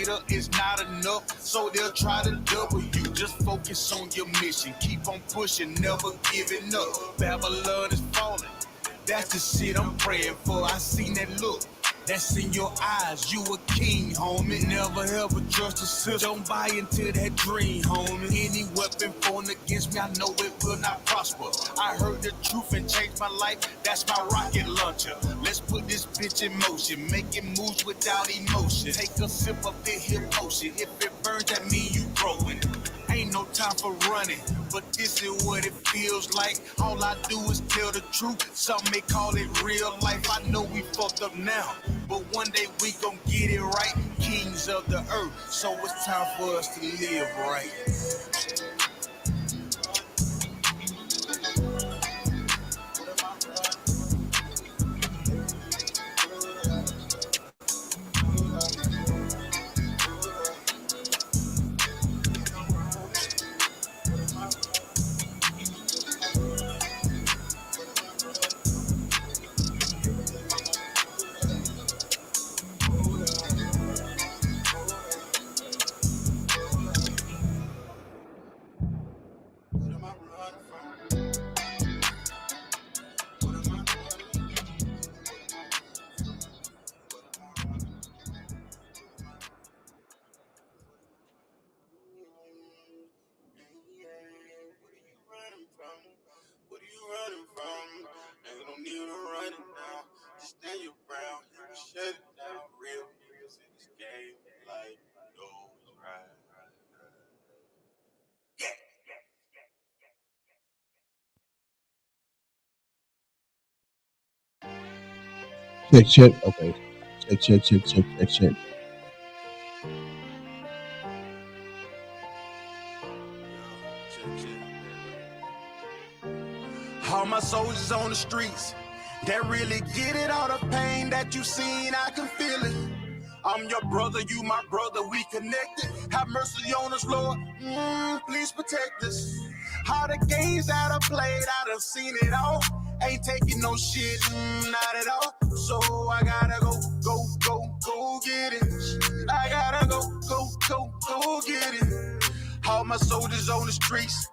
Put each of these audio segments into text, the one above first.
later is not enough, so they'll try to double you. Just focus on your mission, keep on pushing, never giving up. Babylon is falling, that's the shit I'm praying for. I seen that look, that's in your eyes, you a king, homie. Never ever trust a sister, don't buy into that dream, homie. Any weapon formed against me, I know it will not prosper. I heard the truth and changed my life, that's my rocket launcher. Let's put this bitch in motion, making moves without emotion. Take a sip of this here potion, if it burns, that mean you growing. Ain't no time for running, but this is what it feels like. All I do is tell the truth, some may call it real life. I know we fucked up now, but one day we gon' get it right. Kings of the earth, so it's time for us to live right. Check. Okay. Check. All my soldiers on the streets, that really get it. All the pain that you seen, I can feel it. I'm your brother, you my brother, we connected. Have mercy on us, Lord, please protect us. All the games that I played, I done seen it all. Ain't taking no shit, not at all. So I gotta go get it. I gotta go get it. All my soldiers on the streets,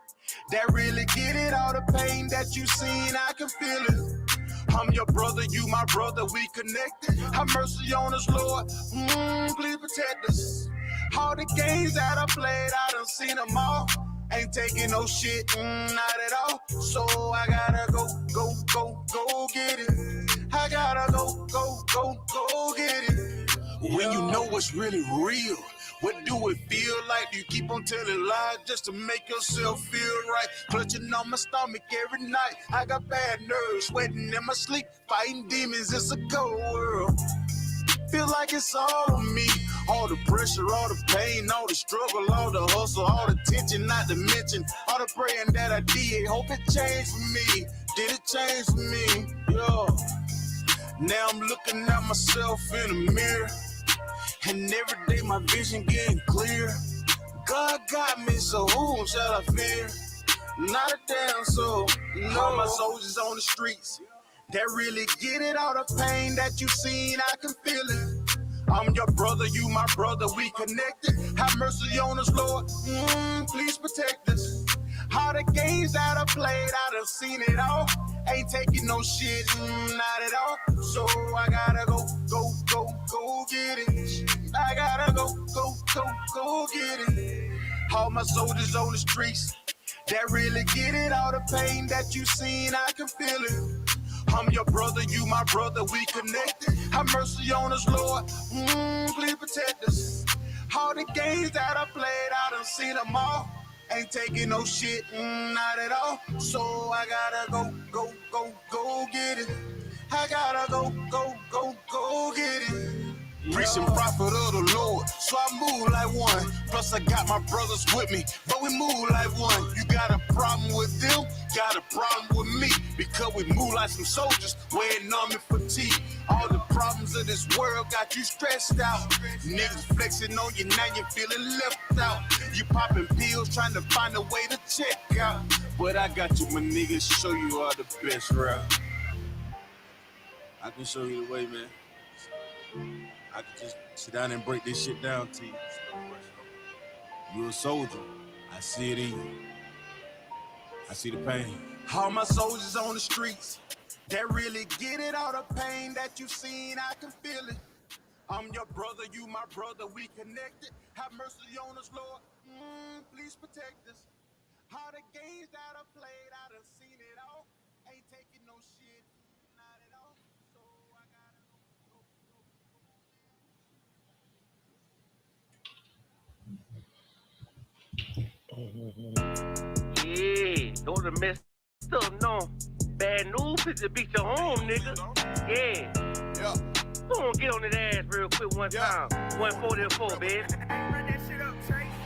that really get it. All the pain that you seen, I can feel it. I'm your brother, you my brother, we connected. Have mercy on us, Lord, please protect us. All the games that I played, I done seen them all. Ain't taking no shit, not at all. So I gotta go get it. I gotta go get it. When you know what's really real, what do it feel like? Do you keep on telling lies just to make yourself feel right? Clutching on my stomach every night. I got bad nerves, sweating in my sleep, fighting demons. It's a cold world. Feel like it's all on me. All the pressure, all the pain, all the struggle, all the hustle, all the tension, not to mention all the praying that I did. Hope it changed for me. Did it change for me? Yeah. Now I'm looking at myself in the mirror, and every day my vision getting clear. God got me, so whom shall I fear? Not a damn soul. No. All my soldiers on the streets, that really get it. All the pain that you seen, I can feel it. I'm your brother, you my brother, we connected. Have mercy on us, Lord, please protect us. All the games that I played, I done seen it all. Ain't taking no shit, not at all. So I gotta go get it. I gotta go get it. All my soldiers on the streets, that really get it. All the pain that you seen, I can feel it. I'm your brother, you my brother, we connected. Have mercy on us, Lord, please protect us. All the games that I played, I done seen them all. Ain't taking no shit, not at all. So I gotta go get it. I gotta go get it. Preaching prophet of the Lord, so I move like one. Plus I got my brothers with me, but we move like one. You got a problem with them, got a problem with me, because we move like some soldiers wearing army fatigue. All the problems of this world got you stressed out. Niggas flexing on you, now you feeling left out. You popping pills, trying to find a way to check out. But I got you, my niggas, show you all the best route. I can show you the way, man. I could just sit down and break this shit down to you. You a soldier. I see it in you. I see the pain. All my soldiers on the streets that really get it, all the pain that you seen, I can feel it. I'm your brother, you my brother, we connected. Have mercy on us, Lord. Please protect us. All the games that I played, I done seen it all. Ain't taking no shit, not at all. So I gotta Yeah, those are messed up, no. Bad news is to beat your home, nigga. Yeah. Go on, get on that ass real quick one time. 144, baby.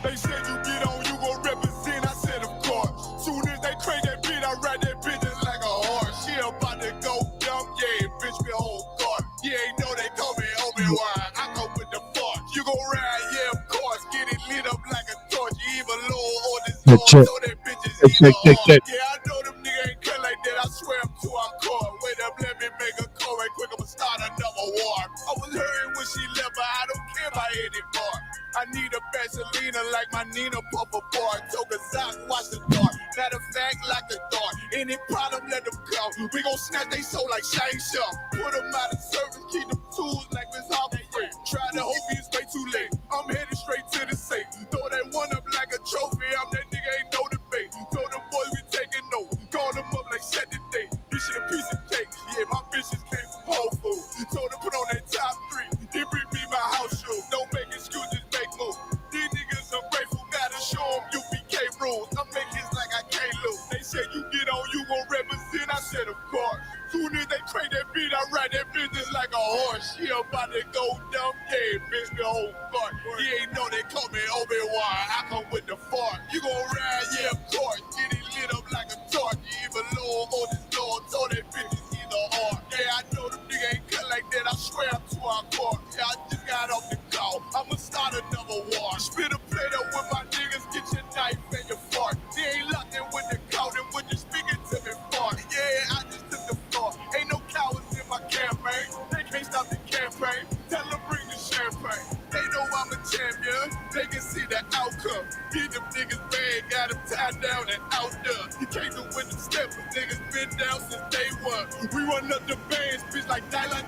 They said you get on, you gon' represent. I said, of course. Soon as they crank that beat, I ride that bitch just like a horse. She about to go dumb, yeah, bitch, me whole guard. You ain't know they call me Obi-Wan. I go with the force. You gon' ride, yeah, of course. Get it lit up like a torch. You even low on this door, so that bitch is either hard. Yeah, I know them niggas ain't cut like that. I swear I'm too hardcore. Wait up, let me make a call right quick. I'ma start another war. I was hurting when she left, but I don't care about anymore. I need a Vaseline like my Nina Puffer bar. Took a sock, watch the dark. Matter of fact, like the dark. Any problem, let them come. We gon' snatch they soul like Shane Sharp. Put them out of service, keep them tools like Miss Harper. Try to hope it's way too late. I'm headed straight to the safe. Throw that one up like a trophy. I'm that nigga, ain't no debate. Told them boys we taking notes. Call them up like set the date. This shit a piece of cake. Yeah, my bitches came from Whole Foods. Told them put on that top 3. Then bring me my house shoes. Don't make excuses, make moves. These niggas ungrateful, gotta show them UPK rules. I'm making like I can't lose. They said you get on, you gon' represent. I said of course. Soon as they crank that beat, I ride that business like a horse. She about to go dumb, yeah, bitch, the whole fuck. You ain't know they call me Obi-Wan. I come with the fart. You gon' ride, yeah, of course. Get it lit up like a torch. You even low on this door, so that bitch is either or. Yeah, I know them niggas ain't cut like that. I swear I'm too hardcore. Yeah, I just got off the call. I'ma start another war. Spit a plate up with my niggas, get your knife and your fart. They ain't locked in with the count and when you speaking to me fart. Yeah, I just took the floor. Ain't no cowards in my campaign. They can't stop the campaign. Tell them bring the champagne. They know I'm a champion. They can see the outcome. Get them niggas bad, got them tied down and out there. You can't do with them steppers. Niggas been down since day one. We run up the bands, bitch, like Dylan.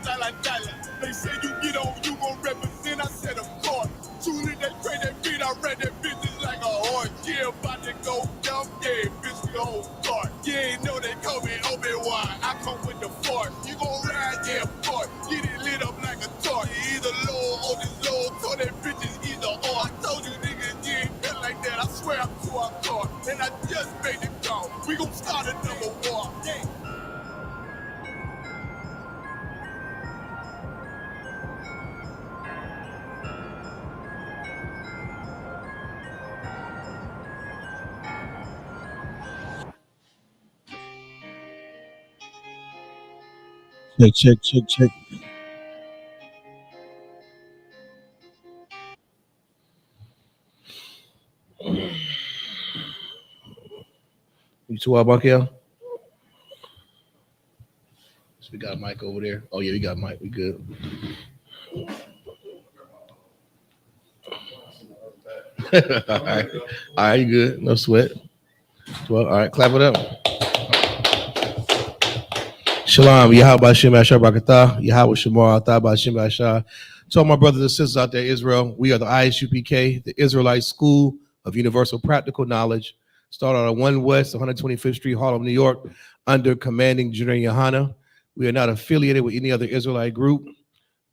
They say you get on, you gon' represent. I said, of course. Soon as they pray that beat, I read that bitch like a horse. Yeah, about to go dumb, yeah, bitch, the whole start. You ain't know they call me Obi-Wan. I come with the force. You gon' ride, yeah, of course. Get it lit up like a torch. You either low or this low, so that bitch is either or. I told you niggas, you ain't feel like that. I swear I'm too hardcore. And I just made it go. We gon' start another war. Yeah. Check. You too up, Buckhill? So we got a mic over there. Oh yeah, we got a mic. We good. All right, you good. No sweat. Well, all right, clap it up. Shalom, Yahweh Shem Ashar Barakatah, Yahweh Shemar Atah B'Shem Ashar. To all my brothers and sisters out there, Israel, we are the Isupk, the Israelite School of Universal Practical Knowledge, started on 1 West 125th Street, Harlem, New York, under commanding General Yohana. We are not affiliated with any other Israelite group,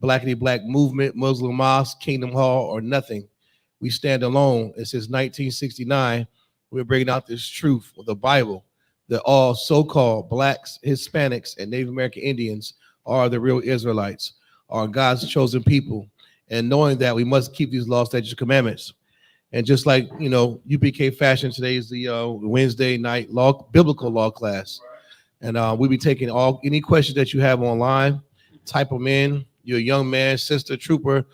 Blackity Black Movement, Muslim Mosque, Kingdom Hall, or nothing. We stand alone. And since 1969, we're bringing out this truth of the Bible that all so-called blacks, Hispanics, and Native American Indians are the real Israelites, are God's chosen people. And knowing that, we must keep these laws, statutes, commandments. And just like, you know, UPK fashion, today is the Wednesday night biblical law class. And we'll be taking any questions that you have online, type them in. You're a young man, sister, trooper,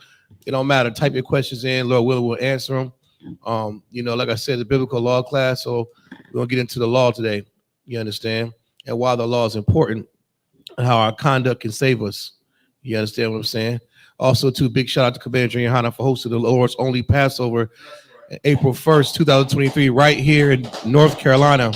it don't matter. Type your questions in. Lord willing, we'll answer them. You know, like I said, the biblical law class. So we're going to get into the law today. You understand? And why the law is important and how our conduct can save us. You understand what I'm saying? Also, too, big shout out to Commander Johanna for hosting the Lord's only Passover April 1st, 2023, right here in North Carolina.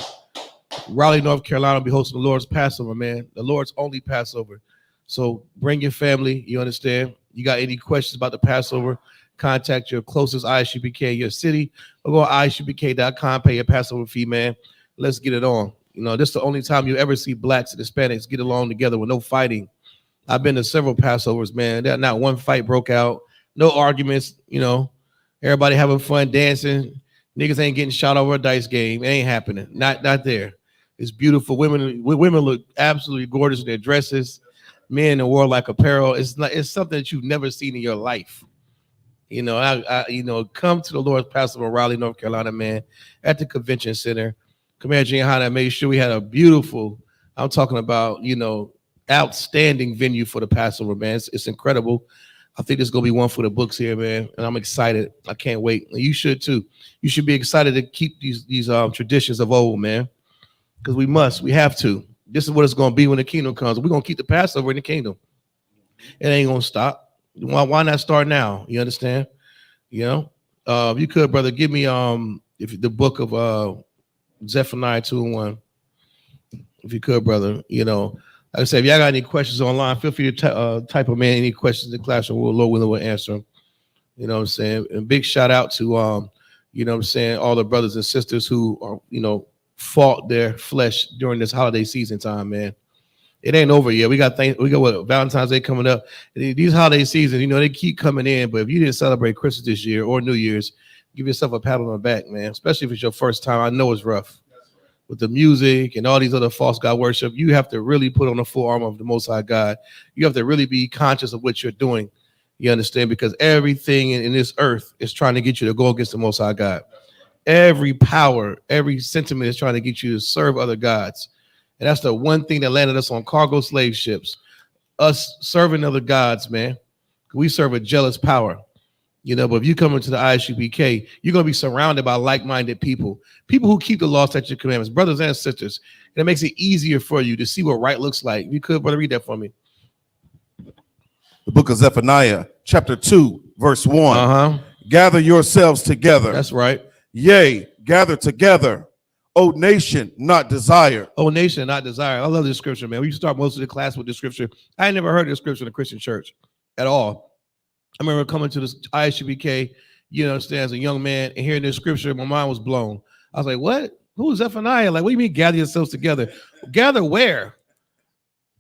Raleigh, North Carolina will be hosting the Lord's Passover, man. The Lord's only Passover. So bring your family, you understand? You got any questions about the Passover, contact your closest ISUPK in your city, or go to isupk.com, pay your Passover fee, man. Let's get it on. You know, this is the only time you ever see blacks and Hispanics get along together with no fighting. I've been to several Passovers, man. Not one fight broke out, no arguments, you know. Everybody having fun, dancing. Niggas ain't getting shot over a dice game. It ain't happening. Not there. It's beautiful. Women look absolutely gorgeous in their dresses. Men in warlike apparel. It's something that you've never seen in your life. You know, I come to the Lord's Passover, Raleigh, North Carolina, man, at the convention center. Commander Gianna made sure we had a beautiful, I'm talking about, you know, outstanding venue for the Passover, man. It's incredible. I think there's gonna be one for the books here, man, and I'm excited. I can't wait. You should too. You should be excited to keep these traditions of old, man, because we have to. This is what it's gonna be when the kingdom comes. We're gonna keep the Passover in the kingdom. It ain't gonna stop. Why not start now? You understand? You know, if you could, brother, give me if the book of Zephaniah 2:1. If you could, brother, you know. Like I said, if y'all got any questions online, feel free to type them in. Any questions in the classroom, Lord willing, we'll answer them. You know what I'm saying? And big shout out to, you know what I'm saying, all the brothers and sisters who are, you know, fought their flesh during this holiday season time, man. It ain't over yet. We got what, Valentine's Day coming up. These holiday seasons, you know, they keep coming in. But if you didn't celebrate Christmas this year or New Year's, give yourself a pat on the back, man. Especially if it's your first time. I know it's rough. With the music and all these other false God worship, you have to really put on the full armor of the Most High God. You have to really be conscious of what you're doing. You understand? Because everything in this earth is trying to get you to go against the Most High God. Every power, every sentiment is trying to get you to serve other gods. And that's the one thing that landed us on cargo slave ships. Us serving other gods, man. We serve a jealous power. You know, but if you come into the ISUPK, you're going to be surrounded by like-minded people who keep the law, statutes, and commandments, brothers and sisters. And it makes it easier for you to see what right looks like. If you could, brother, read that for me. The book of Zephaniah, chapter 2, verse 1. Gather yourselves together. That's right. Yea, gather together, O nation not desired. O nation not desired. I love this scripture, man. We start most of the class with this scripture. I ain't never heard this scripture in a Christian church at all. I remember coming to this ISUPK, you know, as a young man and hearing this scripture, my mind was blown. I was like, what? Who's Zephaniah? Like, what do you mean gather yourselves together? Gather where?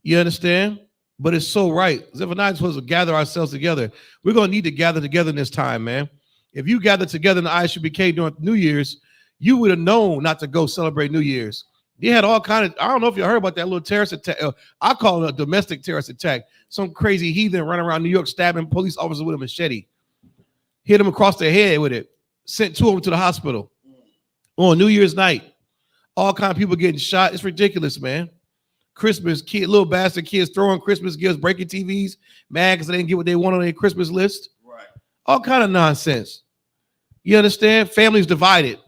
You understand? But it's so right. Zephaniah is supposed to gather ourselves together. We're going to need to gather together in this time, man. If you gather together in the ISUPK during New Year's, you would have known not to go celebrate New Year's. They had all kind of, I don't know if you heard about that little terrorist attack. I call it a domestic terrorist attack. Some crazy heathen running around New York stabbing police officers with a machete. Hit them across the head with it. Sent two of them to the hospital on New Year's night. All kind of people getting shot. It's ridiculous, man. Christmas, little bastard kids throwing Christmas gifts, breaking TVs, mad because they didn't get what they want on their Christmas list. Right. All kind of nonsense. You understand? Families divided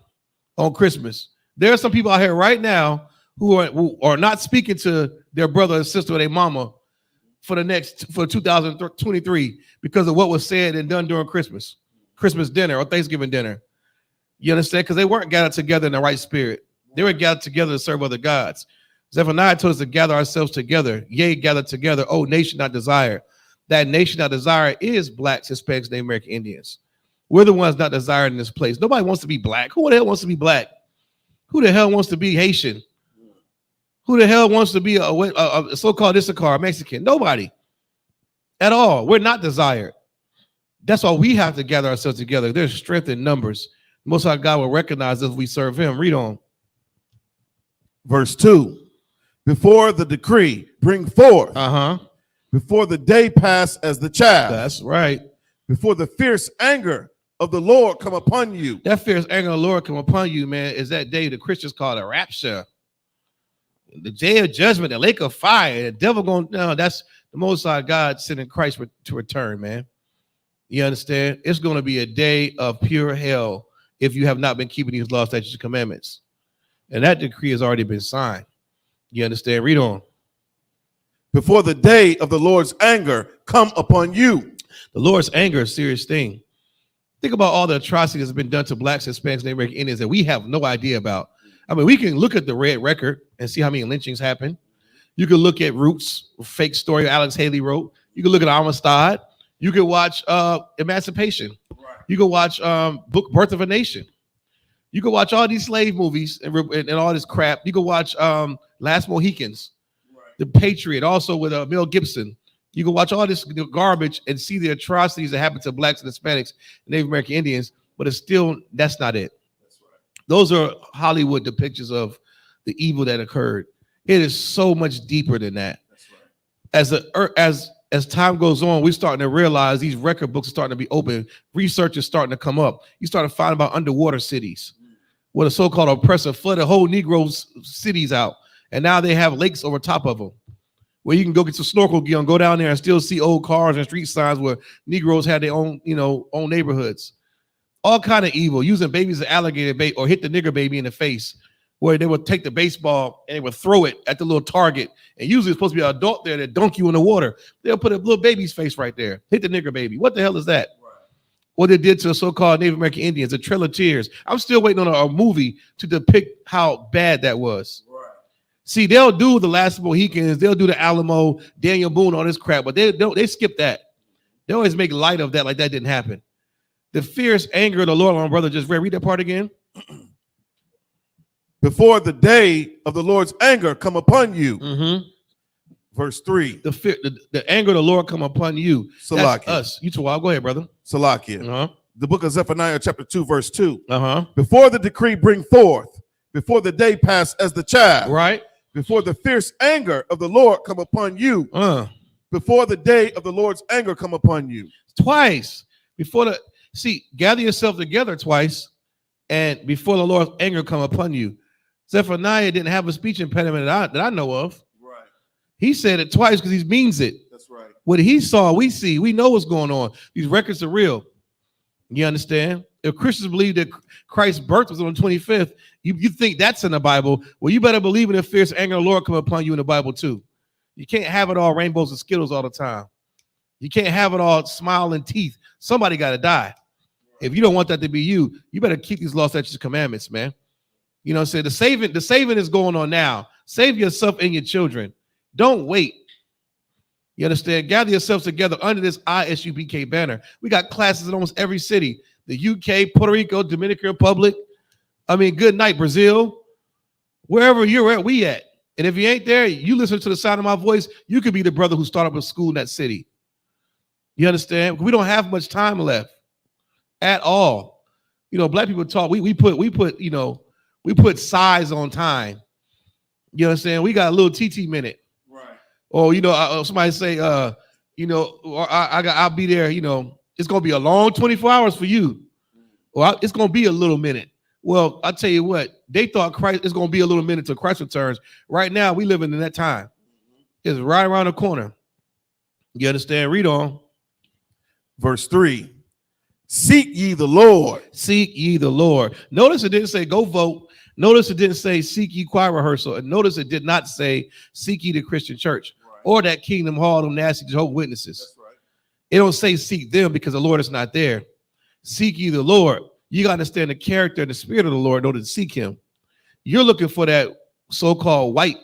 on Christmas. There are some people out here right now who are not speaking to their brother and sister or their mama for 2023 because of what was said and done during Christmas dinner or Thanksgiving dinner. You understand? Because they weren't gathered together in the right spirit. They were gathered together to serve other gods. Zephaniah told us to gather ourselves together. Yea, gather together. Oh, nation not desired. That nation not desired is blacks, Hispanics, Native American Indians. We're the ones not desired in this place. Nobody wants to be black. Who the hell wants to be black? Who the hell wants to be Haitian? Who the hell wants to be a so-called Isupk, Mexican? Nobody at all. We're not desired. That's why we have to gather ourselves together. There's strength in numbers. Most High God will recognize us if we serve him. Read on. Verse 2. Before the decree, bring forth. Before the day pass as the chaff. That's right. Before the fierce anger of the Lord come upon you. That fierce anger of the Lord come upon you, man, is that day the Christians call a rapture. The day of judgment, the lake of fire, the devil going, no, that's the Most High God sending Christ to return, man. You understand? It's going to be a day of pure hell if you have not been keeping these laws, statutes, and commandments. And that decree has already been signed. You understand? Read on. Before the day of the Lord's anger come upon you. The Lord's anger is a serious thing. Think about all the atrocities that's been done to blacks, Hispanics, Native American Indians that we have no idea about. I mean, we can look at the red record and see how many lynchings happen. You can look at Roots, a fake story Alex Haley wrote. You can look at Amistad. You can watch Emancipation. Right. You can watch Birth of a Nation. You can watch all these slave movies and all this crap. You can watch Last Mohicans, right. The Patriot, also with Mel Gibson. You can watch all this garbage and see the atrocities that happen to blacks and Hispanics and Native American Indians, but it's still, that's not it. That's right. Those are Hollywood depictions of the evil that occurred. It is so much deeper than that. That's right. As time goes on, we're starting to realize these record books are starting to be open. Research is starting to come up. You start to find about underwater cities where the so-called oppressor flooded whole Negro cities out, and now they have lakes over top of them, where you can go get some snorkel gear and go down there and still see old cars and street signs where Negroes had their own, own neighborhoods. All kind of evil, using babies as alligator bait or hit the nigger baby in the face, where they would take the baseball and they would throw it at the little target. And usually it's supposed to be an adult there that dunk you in the water. They'll put a little baby's face right there. Hit the nigger baby. What the hell is that? Right. What they did to the so-called Native American Indians, a Trail of Tears. I'm still waiting on a movie to depict how bad that was. See, they'll do the Last Mohicans, they'll do the Alamo, Daniel Boone, all this crap, but they skip that. They always make light of that like that didn't happen. The fierce anger of the Lord, my brother just read that part again. Before the day of the Lord's anger come upon you. Mm-hmm. Verse 3. The anger of the Lord come upon you. Salakia. That's us. You too. I'll go ahead, brother. Salakia. Uh-huh. The book of Zephaniah, chapter 2, verse 2. Uh-huh. Before the decree bring forth, before the day pass as the child. Right. Before the fierce anger of the Lord come upon you. Before the day of the Lord's anger come upon you. Twice. Gather yourself together twice, and before the Lord's anger come upon you. Zephaniah didn't have a speech impediment that I know of. Right. He said it twice because he means it. That's right. What he saw, we see. We know what's going on. These records are real. You understand? If Christians believe that Christ's birth was on the 25th, you think that's in the Bible, well, you better believe in the fierce anger of the Lord come upon you in the Bible too. You can't have it all rainbows and Skittles all the time. You can't have it all smiling teeth. Somebody got to die. If you don't want that to be you, you better keep these law, statutes, commandments, man. You know what I'm saying? The saving is going on now. Save yourself and your children. Don't wait. You understand? Gather yourselves together under this Isupk banner. We got classes in almost every city. The UK, Puerto Rico, Dominican Republic. Good night, Brazil. Wherever you're at, we at. And if you ain't there, you listen to the sound of my voice, you could be the brother who started up a school in that city. You understand? We don't have much time left at all. Black people talk. We put size on time. You know what I'm saying? We got a little TT minute. Right. Or, somebody say, I'll be there, it's going to be a long 24 hours for you. Or it's going to be a little minute. Well, I'll tell you what, they thought Christ is going to be a little minute till Christ returns. Right now, we living in that time. It's right around the corner. You understand? Read on. Verse 3. Seek ye the Lord. Seek ye the Lord. Notice it didn't say go vote. Notice it didn't say seek ye choir rehearsal. And notice it did not say seek ye the Christian church, right, or that Kingdom Hall, them nasty Jehovah's Witnesses. That's right. It don't say seek them because the Lord is not there. Seek ye the Lord. You got to understand the character and the spirit of the Lord in order to seek him. You're looking for that so-called white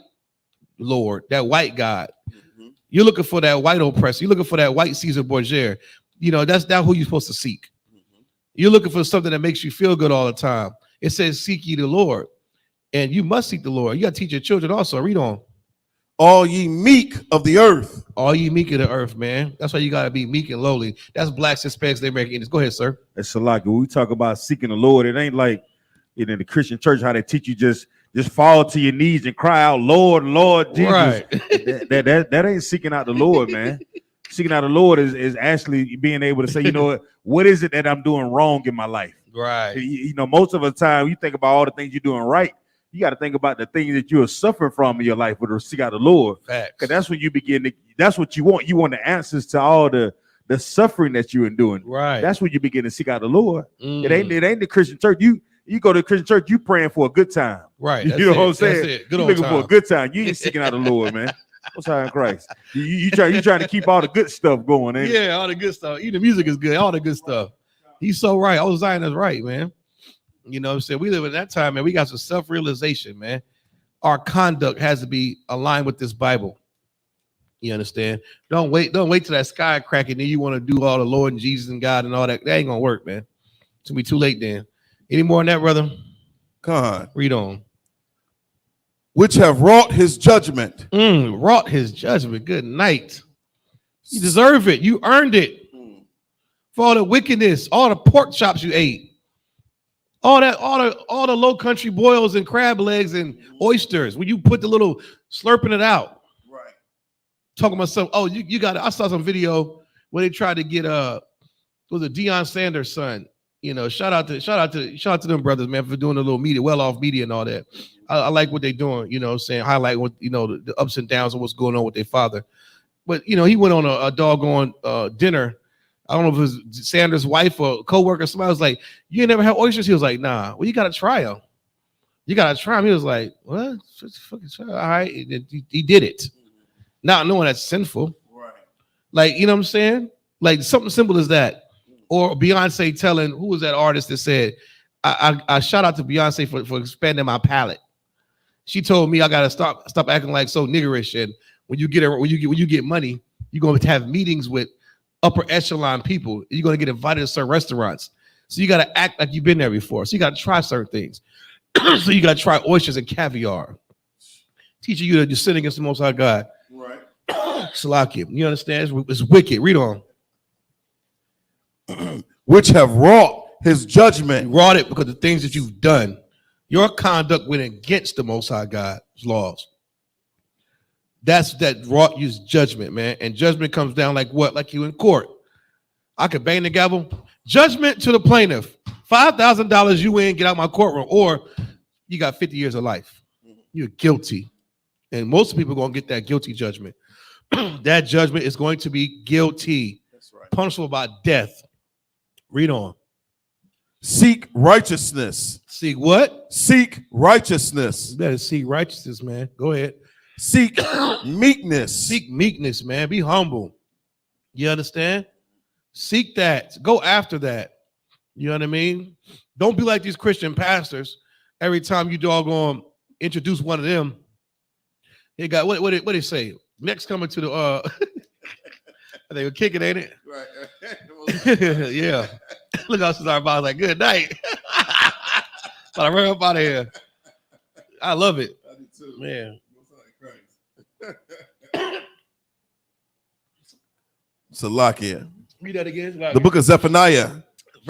Lord, that white God. Mm-hmm. You're looking for that white oppressor. You're looking for that white Caesar Borgia. That's not who you're supposed to seek. Mm-hmm. You're looking for something that makes you feel good all the time. It says, seek ye the Lord. And you must seek the Lord. You got to teach your children also. Read on. All ye meek of the earth. All ye meek of the earth, man. That's why you got to be meek and lowly. That's blacks, Hispanics, Native American Indians. Go ahead, sir. It's like when we talk about seeking the Lord, it ain't like in the Christian church how they teach you just fall to your knees and cry out, Lord, Lord, Jesus. Right. that ain't seeking out the Lord, man. Seeking out the Lord is actually being able to say, what is it that I'm doing wrong in my life? Right. Most of the time you think about all the things you're doing right. You got to think about the things that you are suffering from in your life, but seek out the Lord. Because that's when you begin that's what you want. You want the answers to all the suffering that you're enduring. Right. That's when you begin to seek out the Lord. Mm. It ain't the Christian church. You go to the Christian church, you praying for a good time. Right. You know what I'm saying? You're looking for a good time. You ain't seeking out the Lord, man. Most High in Christ. You trying to keep all the good stuff going, ain't it? Yeah, all the good stuff. Even the music is good. All the good stuff. He's so right. All Zion is right, man. You know what I'm saying? We live in that time, man. We got some self-realization, man. Our conduct has to be aligned with this Bible. You understand? Don't wait till that sky crack and then you want to do all the Lord and Jesus and God and all that. That ain't gonna work, man. It's gonna be too late then. Any more on that, brother? God. Read on. Which have wrought his judgment. Wrought his judgment. Good night. You deserve it. You earned it. For all the wickedness, all the pork chops you ate. All the low country boils and crab legs and oysters. When you put the little slurping it out. Right. Talking about some, oh, you got it. I saw some video where they tried to get was it Deion Sanders' son. You know, shout out to them brothers, man, for doing a little media, well-off media and all that. I like what they're doing, you know, saying highlight what, you know, the ups and downs of what's going on with their father. But, you know, he went on a doggone dinner. I don't know if it was Sanders' wife or co-worker. Somebody was like, you ain't never had oysters? He was like, nah. Well, you got to try them. You got to try them. He was like, what? Fucking try. All right. He did it. Not knowing that's sinful. Right. Like, you know what I'm saying? Like something simple as that. Or Beyonce telling, who was that artist that said, I shout out to Beyonce for expanding my palate. She told me I gotta stop acting like so niggerish. And when you get money, you're going to have meetings with upper echelon people. You're going to get invited to certain restaurants. So you got to act like you've been there before. So you got to try certain things. So you got to try oysters and caviar. Teaching you that you're sinning against the Most High God. Right. Salakia. You understand? It's wicked. Read on. Which have wrought his judgment. You wrought it because of the things that you've done. Your conduct went against the Most High God's laws. That's that wrought his judgment, man. And judgment comes down like what? Like you in court. I could bang the gavel. Judgment to the plaintiff. $5,000 you in, get out my courtroom. Or you got 50 years of life. You're guilty. And most people are going to get that guilty judgment. That judgment is going to be guilty. That's right. Punishable by death. Read on. Seek righteousness. Seek what? Seek righteousness. You better seek righteousness, man. Go ahead. Seek meekness. Seek meekness, man. Be humble. You understand? Seek that. Go after that. You know what I mean? Don't be like these Christian pastors. Every time you doggone introduce one of them, they got what they say? Next coming to the they were kicking, ain't it? Right. Yeah. Look how our boss like, good night. But I ran up out of here. I love it. I do too. Man. Salakia. Read that again. The book of Zephaniah.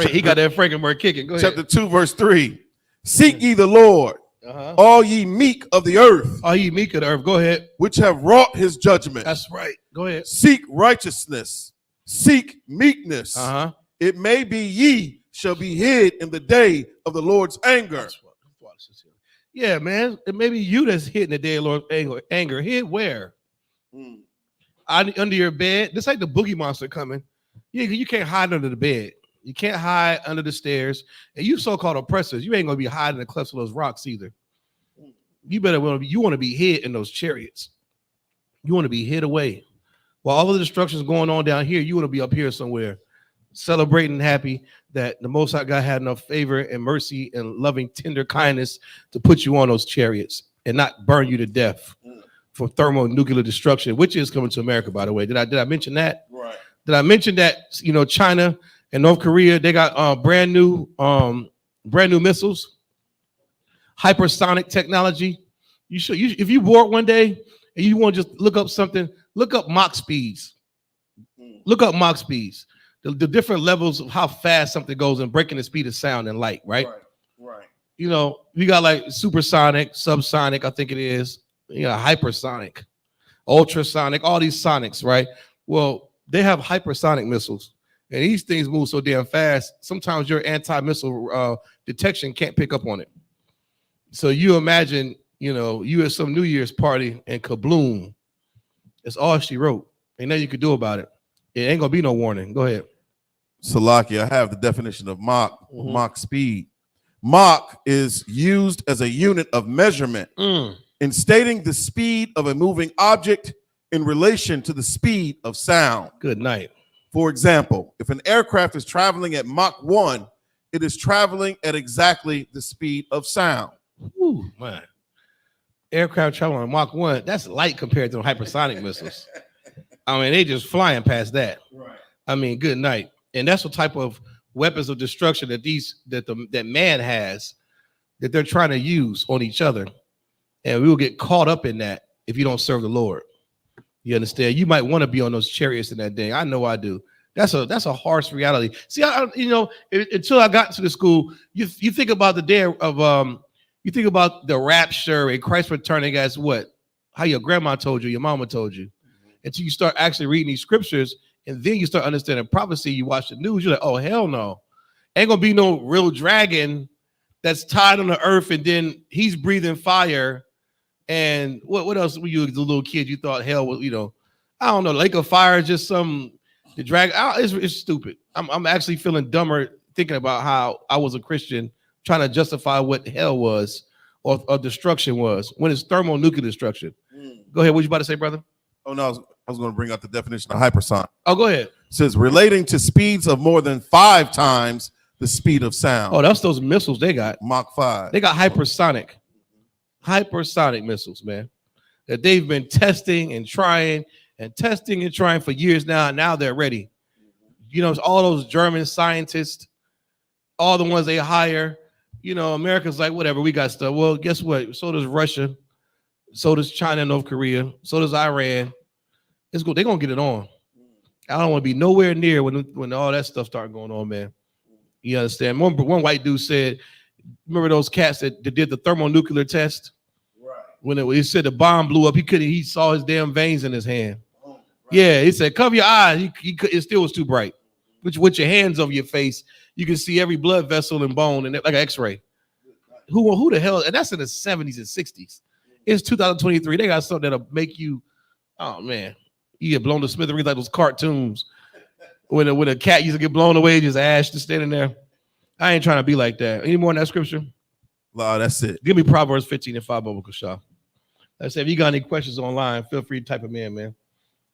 He got that Frankenberg kicking. Go ahead. Chapter 2, verse 3. Seek ye the Lord, all ye meek of the earth. All ye meek of the earth. Go ahead. Which have wrought his judgment. That's right. Go ahead. Seek righteousness. Seek meekness. It may be ye shall be hid in the day of the Lord's anger. Yeah, man. It may be you that's hid in the day of the Lord's anger. Hid where? Under your bed. This ain't the boogie monster coming. You can't hide under the bed. You can't hide under the stairs. And you so-called oppressors, you ain't gonna be hiding in the clefts of those rocks either. You want to be hid in those chariots. You want to be hid away. While all of the destruction is going on down here, you want to be up here somewhere, celebrating, happy that the Most High God had enough favor and mercy and loving, tender kindness to put you on those chariots and not burn you to death for thermonuclear destruction, which is coming to America, by the way. Did I mention that? Right. Did I mention that, you know, China and North Korea, they got brand new missiles, hypersonic technology. If you bored one day and you want to just look up something, look up Mach speeds. Look up Mach speeds. The different levels of how fast something goes and breaking the speed of sound and light, right? Right. You know, you got like supersonic, subsonic, I think it is. You know, hypersonic, ultrasonic, all these sonics, right? Well, they have hypersonic missiles. And these things move so damn fast, sometimes your anti-missile detection can't pick up on it. So you imagine, you know, you at some New Year's party and kabloom. That's all she wrote. Ain't nothing you could do about it. It ain't gonna be no warning. Go ahead. Salakia, I have the definition of Mach, Mach speed. Mach is used as a unit of measurement in stating the speed of a moving object in relation to the speed of sound. Good night. For example, if an aircraft is traveling at Mach 1, it is traveling at exactly the speed of sound. Ooh, man. Aircraft traveling at Mach 1, that's light compared to hypersonic missiles. I mean, they just flying past that. Right. I mean, good night. And that's the type of weapons of destruction that man has, that they're trying to use on each other. And we will get caught up in that if you don't serve the Lord. You understand? You might want to be on those chariots in that day. I know I do. That's a harsh reality. See, until I got to the school, you think about the day of you think about the rapture and Christ returning as what? How your grandma told you, your mama told you. Until you start actually reading these scriptures, and then you start understanding prophecy, you watch the news, you're like, oh, hell no. Ain't gonna be no real dragon that's tied on the earth, and then he's breathing fire. And what else were you, as a little kid, you thought hell was, I don't know, lake of fire, just the dragon. It's stupid. I'm actually feeling dumber thinking about how I was a Christian trying to justify what hell was or destruction was when it's thermonuclear destruction. Go ahead. What you about to say, brother? Oh, no, I was going to bring out the definition of hypersonic. Oh, go ahead. It says relating to speeds of more than 5 times the speed of sound. Oh, that's those missiles they got. Mach 5. They got hypersonic missiles, man, that they've been testing and trying for years now. And now they're ready. It's all those German scientists, all the ones they hire. America's like, whatever, we got stuff. Well, guess what? So does Russia. So does China and North Korea. So does Iran. It's good. They're going to get it on. I don't want to be nowhere near when all that stuff started going on, man. You understand? One white dude said, remember those cats that did the thermonuclear test? Right. When he said the bomb blew up, he saw his damn veins in his hand. Oh, right. Yeah, he said, cover your eyes. It still was too bright. With your hands over your face, you can see every blood vessel and bone, and like an X-ray. Who the hell? And that's in the 70s and 60s. It's 2023. They got something that'll make you, oh man, you get blown to smithereens like those cartoons. When a cat used to get blown away, just ash just standing there. I ain't trying to be like that. Any more in that scripture? No, that's it. Give me Proverbs 15:5, Baba Kusha. Like I said, if you got any questions online, feel free to type them in, man.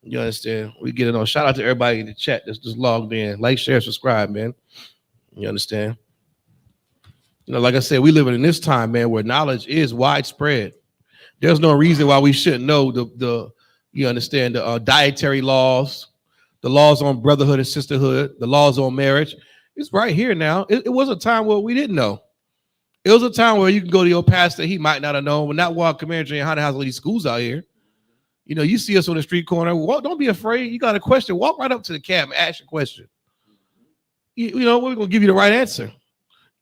You understand? We get it on. Shout out to everybody in the chat that's just logged in. Like, share, subscribe, man. You understand? Like I said, we live in this time, man, where knowledge is widespread. There's no reason why we shouldn't know the dietary laws, the laws on brotherhood and sisterhood, the laws on marriage. It's right here now. It was a time where we didn't know. It was a time where you can go to your pastor. He might not have known. But not while Commander and Hunter has all these schools out here. You see us on the street corner. Don't be afraid. You got a question. Walk right up to the cab and ask your question. We're going to give you the right answer.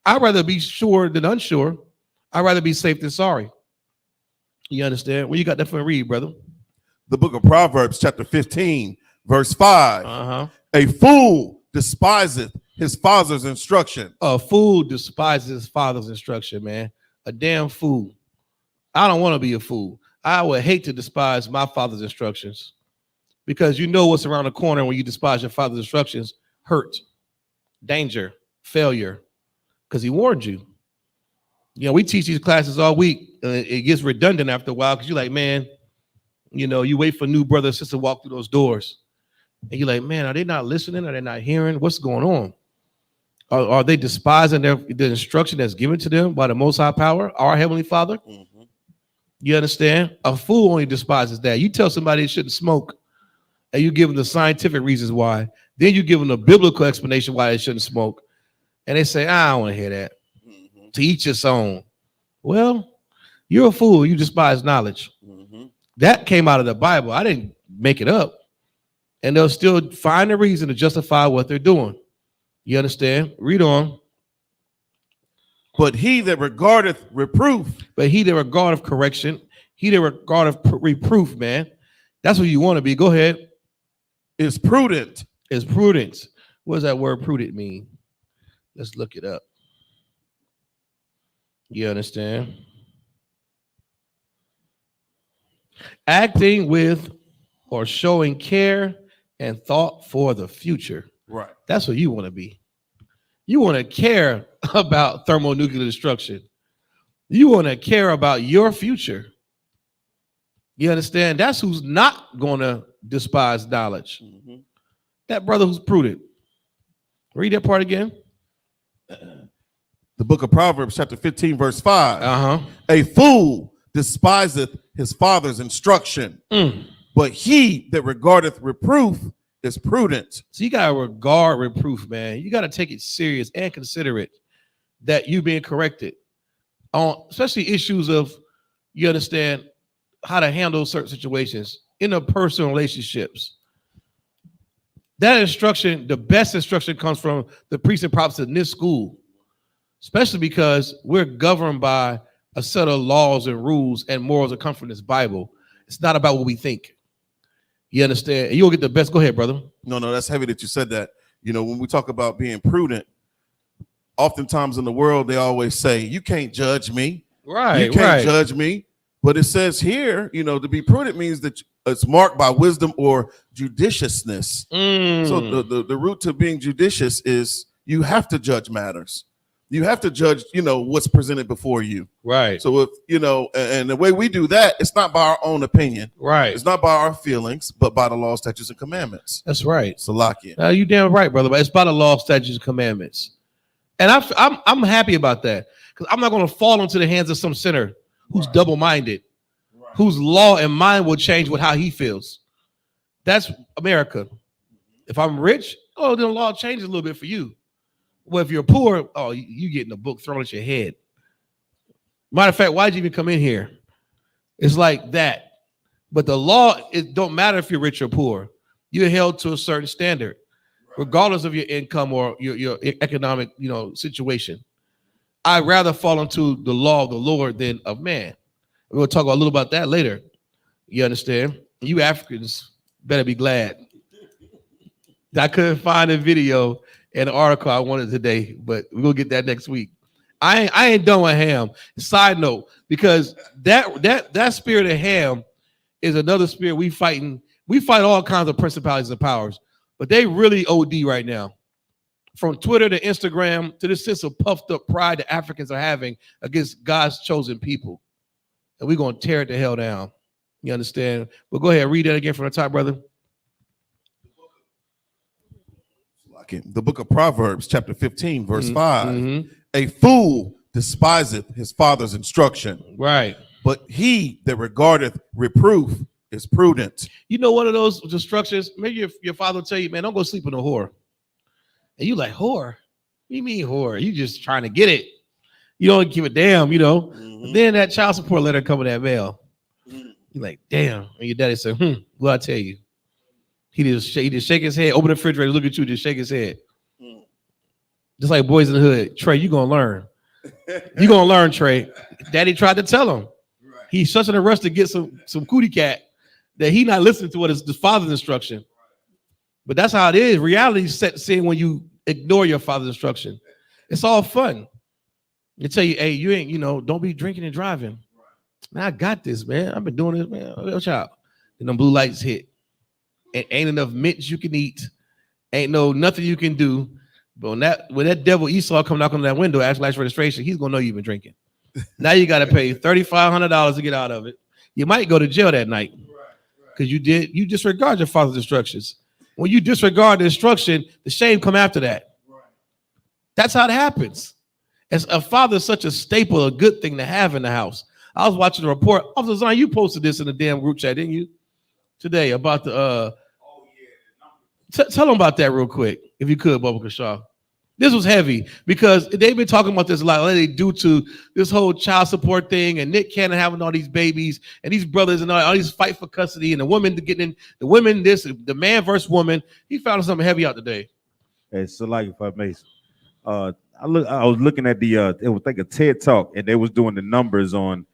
I'd rather be sure than unsure. I'd rather be safe than sorry. You understand? Well, you got that for a read, brother. The book of Proverbs, chapter 15, verse 5. Uh-huh. A fool despiseth his father's instruction. A fool despises his father's instruction, man. A damn fool. I don't want to be a fool. I would hate to despise my father's instructions, because you know what's around the corner when you despise your father's instructions: hurt, danger, failure, because he warned you. We teach these classes all week. It gets redundant after a while, because you're like, man, you wait for new brother or sister to walk through those doors. And you're like, man, are they not listening? Are they not hearing? What's going on? Are they despising the instruction that's given to them by the Most High Power, our Heavenly Father? Mm-hmm. You understand? A fool only despises that. You tell somebody they shouldn't smoke, and you give them the scientific reasons why. Then you give them a biblical explanation why they shouldn't smoke. And they say, I don't want to hear that. Mm-hmm. To each its own. Well, you're a fool. You despise knowledge. Mm-hmm. That came out of the Bible. I didn't make it up. And they'll still find a reason to justify what they're doing. You understand? Read on. But he that regardeth reproof. But he that regardeth correction. He that regardeth reproof, man. That's what you want to be. Go ahead. Is prudent. Is prudence. What does that word prudent mean? Let's look it up. You understand? Acting with or showing care and thought for the future. Right. That's what you want to be. You want to care about thermonuclear destruction. You want to care about your future. You understand? That's who's not going to despise knowledge. Mm-hmm. That brother who's prudent. Read that part again. The book of Proverbs, chapter 15, verse 5. Uh-huh. A fool despiseth his father's instruction, but he that regardeth reproof is prudent. So you got to regard reproof, man. You got to take it serious and consider it that you being corrected on especially issues of, you understand, how to handle certain situations in a personal relationships. That instruction, the best instruction comes from the priests and prophets in this school, especially because we're governed by a set of laws and rules and morals that come from this Bible. It's not about what we think. You understand? You'll get the best. Go ahead, brother. No, that's heavy that you said that. You know, when we talk about being prudent, oftentimes in the world, they always say, you can't judge me. Right. You can't judge me. But it says here, you know, to be prudent means that it's marked by wisdom or judiciousness. So the root to being judicious is you have to judge matters. You have to judge, you know, what's presented before you. Right. So if, you know, and the way we do that, it's not by our own opinion. Right. It's not by our feelings, but by the law, statutes, and commandments. That's right. Salakia. You damn right, brother. But it's by the law, statutes, and commandments. And I'm happy about that because I'm not going to fall into the hands of some sinner who's double-minded, whose law and mind will change with how he feels. That's America. If I'm rich, then the law changes a little bit for you. Well, if you're poor, you getting a book thrown at your head. Matter of fact, why'd you even come in here? It's like that. But the law, it don't matter if you're rich or poor. You're held to a certain standard, regardless of your income or your economic, situation. I'd rather fall into the law of the Lord than of man. We're going to talk a little about that later. You understand? You Africans better be glad. I couldn't find a video and an article I wanted today, but we're going to get that next week. I ain't done with Ham. Side note, because that spirit of Ham is another spirit we fighting. We fight all kinds of principalities and powers, but they really OD right now. From Twitter to Instagram to this sense of puffed up pride that Africans are having against God's chosen people. And we're going to tear it the hell down. You understand? But go ahead, read that again from the top, brother. The book of Proverbs, chapter 15, verse 5. Mm-hmm. A fool despiseth his father's instruction. Right. But he that regardeth reproof is prudent. You know, one of those instructions, maybe your father will tell you, man, don't go sleep with a whore. And you like, whore? What do you mean whore? You just trying to get it. You don't give a damn, Mm-hmm. Then that child support letter come in that mail. Mm-hmm. You're like, damn. And your daddy said, well, I tell you. He just shake his head, open the refrigerator, look at you, just shake his head. Mm. Just like Boys in the Hood. Trey, you going to learn. You going to learn, Trey. Daddy tried to tell him. Right. He's such in a rush to get some cootie cat that he not listening to what his father's instruction. Right. But that's how it is. Reality sets in when you ignore your father's instruction. It's all fun. They tell you, hey, you ain't, don't be drinking and driving. Right. Man, I got this, man. I've been doing this, man. Watch out. Then them blue lights hit. Ain't enough mints you can eat. Ain't nothing you can do. But when that devil Esau come knock on that window, ask license registration, he's gonna know you've been drinking. Now you got to pay $3,500 to get out of it. You might go to jail that night because you disregard your father's instructions. When you disregard the instruction, the shame come after that. That's how it happens. As a father is such a staple, a good thing to have in the house. I was watching a report. Officer Zion, you posted this in the damn group chat, didn't you? Today about the tell them about that real quick, if you could, Bubba Kashaw. This was heavy because they've been talking about this a lot lately due to this whole child support thing and Nick Cannon having all these babies and these brothers and all these fight for custody and the women getting in, the women this, the man versus woman. He found something heavy out today. Hey, so like if I may, I was looking at it was like a TED talk and they was doing the numbers on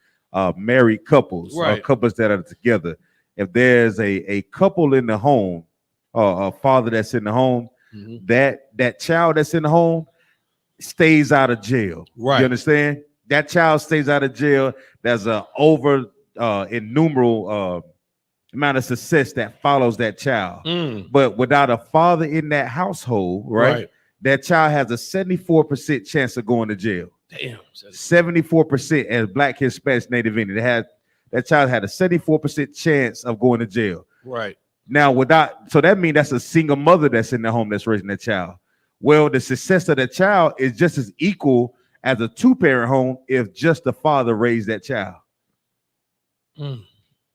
married couples, right. Couples that are together. If there's a couple in the home, a father that's in the home, mm-hmm. that child that's in the home stays out of jail. Right. You understand? That child stays out of jail. There's a innumerable amount of success that follows that child. But without a father in that household, right? That child has a 74% chance of going to jail. Damn. 74% as Black, Hispanic, Native Indian. that child had a 74% chance of going to jail. Right. Now, so that means that's a single mother that's in the home that's raising that child. Well, the success of that child is just as equal as a two-parent home if just the father raised that child.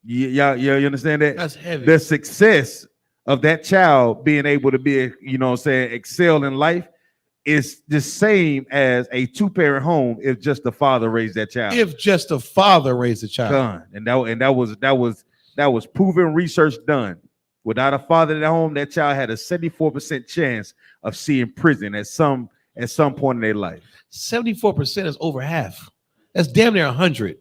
You understand that? That's heavy. The success of that child being able to be, excel in life is the same as a two-parent home if just the father raised that child. If just the father raised the child. And that was proven research done. Without a father in the home, that child had a 74% chance of seeing prison at some point in their life. 74% is over half. That's damn near 100.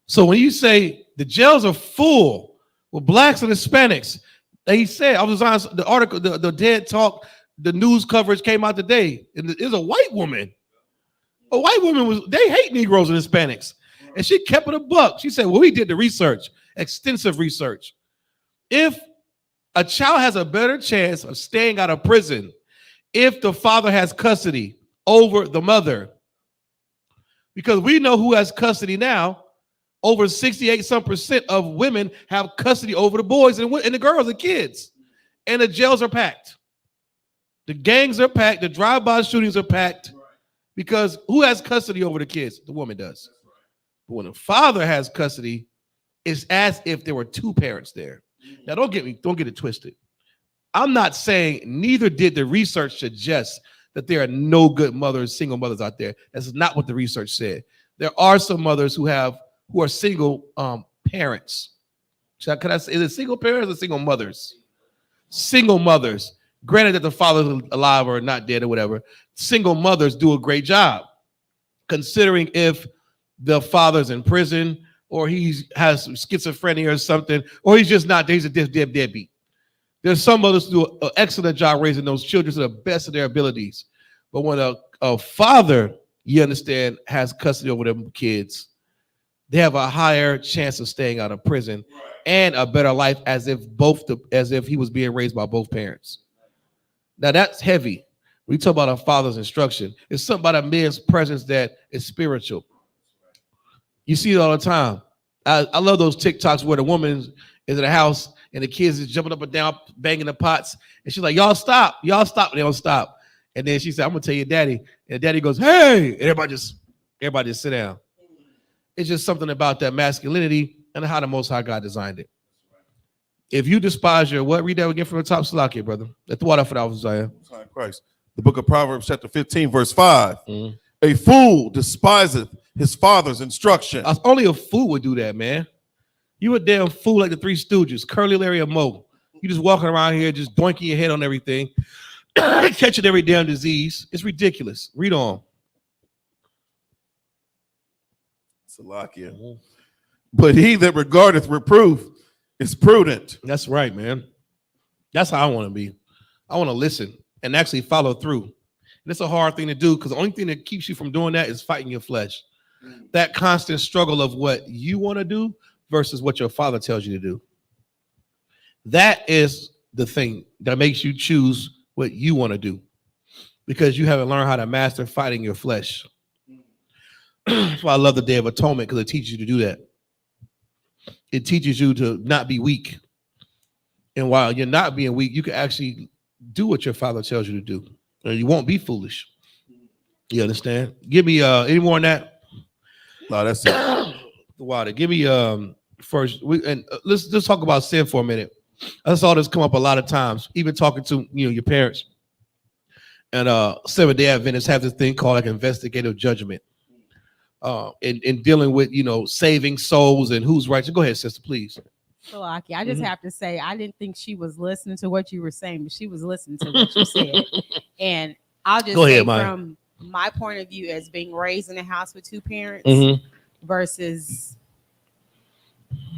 So when you say the jails are full with blacks and Hispanics, he said, I was on the article, the Dead Talk, the news coverage came out today, and there's a white woman. A white woman they hate Negroes and Hispanics. And she kept it a buck. She said, well, we did the research, extensive research. If a child has a better chance of staying out of prison if the father has custody over the mother, because we know who has custody now. Over 68% of women have custody over the boys and the girls and kids, and the jails are packed. The gangs are packed. The drive-by shootings are packed because who has custody over the kids? The woman does. But when the father has custody, it's as if there were two parents there. Now, don't get it twisted. I'm not saying neither did the research suggest that there are no good mothers, single mothers out there. That's not what the research said. There are some mothers who are single parents. Can I say, is it single parents or single mothers? Single mothers. Granted that the father's alive or not dead or whatever, single mothers do a great job. Considering if the father's in prison or he has schizophrenia or something, or he's just not, he's a deadbeat. There's some mothers who do an excellent job raising those children to the best of their abilities. But when a father, you understand, has custody over them kids, they have a higher chance of staying out of prison and a better life as if he was being raised by both parents. Now that's heavy. We talk about a father's instruction. It's something about a man's presence that is spiritual. You see it all the time. I love those TikToks where the woman is in the house and the kids is jumping up and down, banging the pots. And she's like, y'all stop. And they don't stop. And then she said, I'm going to tell your daddy. And daddy goes, hey. And everybody just sit down. It's just something about that masculinity and how the Most High God designed it. If you despise your what? Read that again from the top. Salakia, brother. Let the water for that Isaiah. Christ. The book of Proverbs, chapter 15, verse 5. A fool despiseth his father's instruction. Only a fool would do that, man. You a damn fool like the Three Stooges, Curly, Larry, and Moe. You just walking around here just doinking your head on everything, catching every damn disease. It's ridiculous. Read on. Salakia. But he that regardeth reproof is prudent. That's right, man. That's how I want to be. I want to listen and actually follow through. And it's a hard thing to do because the only thing that keeps you from doing that is fighting your flesh. That constant struggle of what you want to do versus what your father tells you to do. That is the thing that makes you choose what you want to do because you haven't learned how to master fighting your flesh. That's why I love the Day of Atonement, because it teaches you to do that. It teaches you to not be weak. And while you're not being weak, you can actually do what your father tells you to do. And you won't be foolish. You understand? Give me any more on that? No, that's it. The water. Give me first. Let's talk about sin for a minute. I saw this come up a lot of times, even talking to your parents. And Seventh-day Adventists have this thing called like investigative judgment. In dealing with saving souls and who's right. So go ahead, sister, please. So I just have to say, I didn't think she was listening to what you were saying, but she was listening to what you said. And I'll just say from my point of view as being raised in a house with two parents versus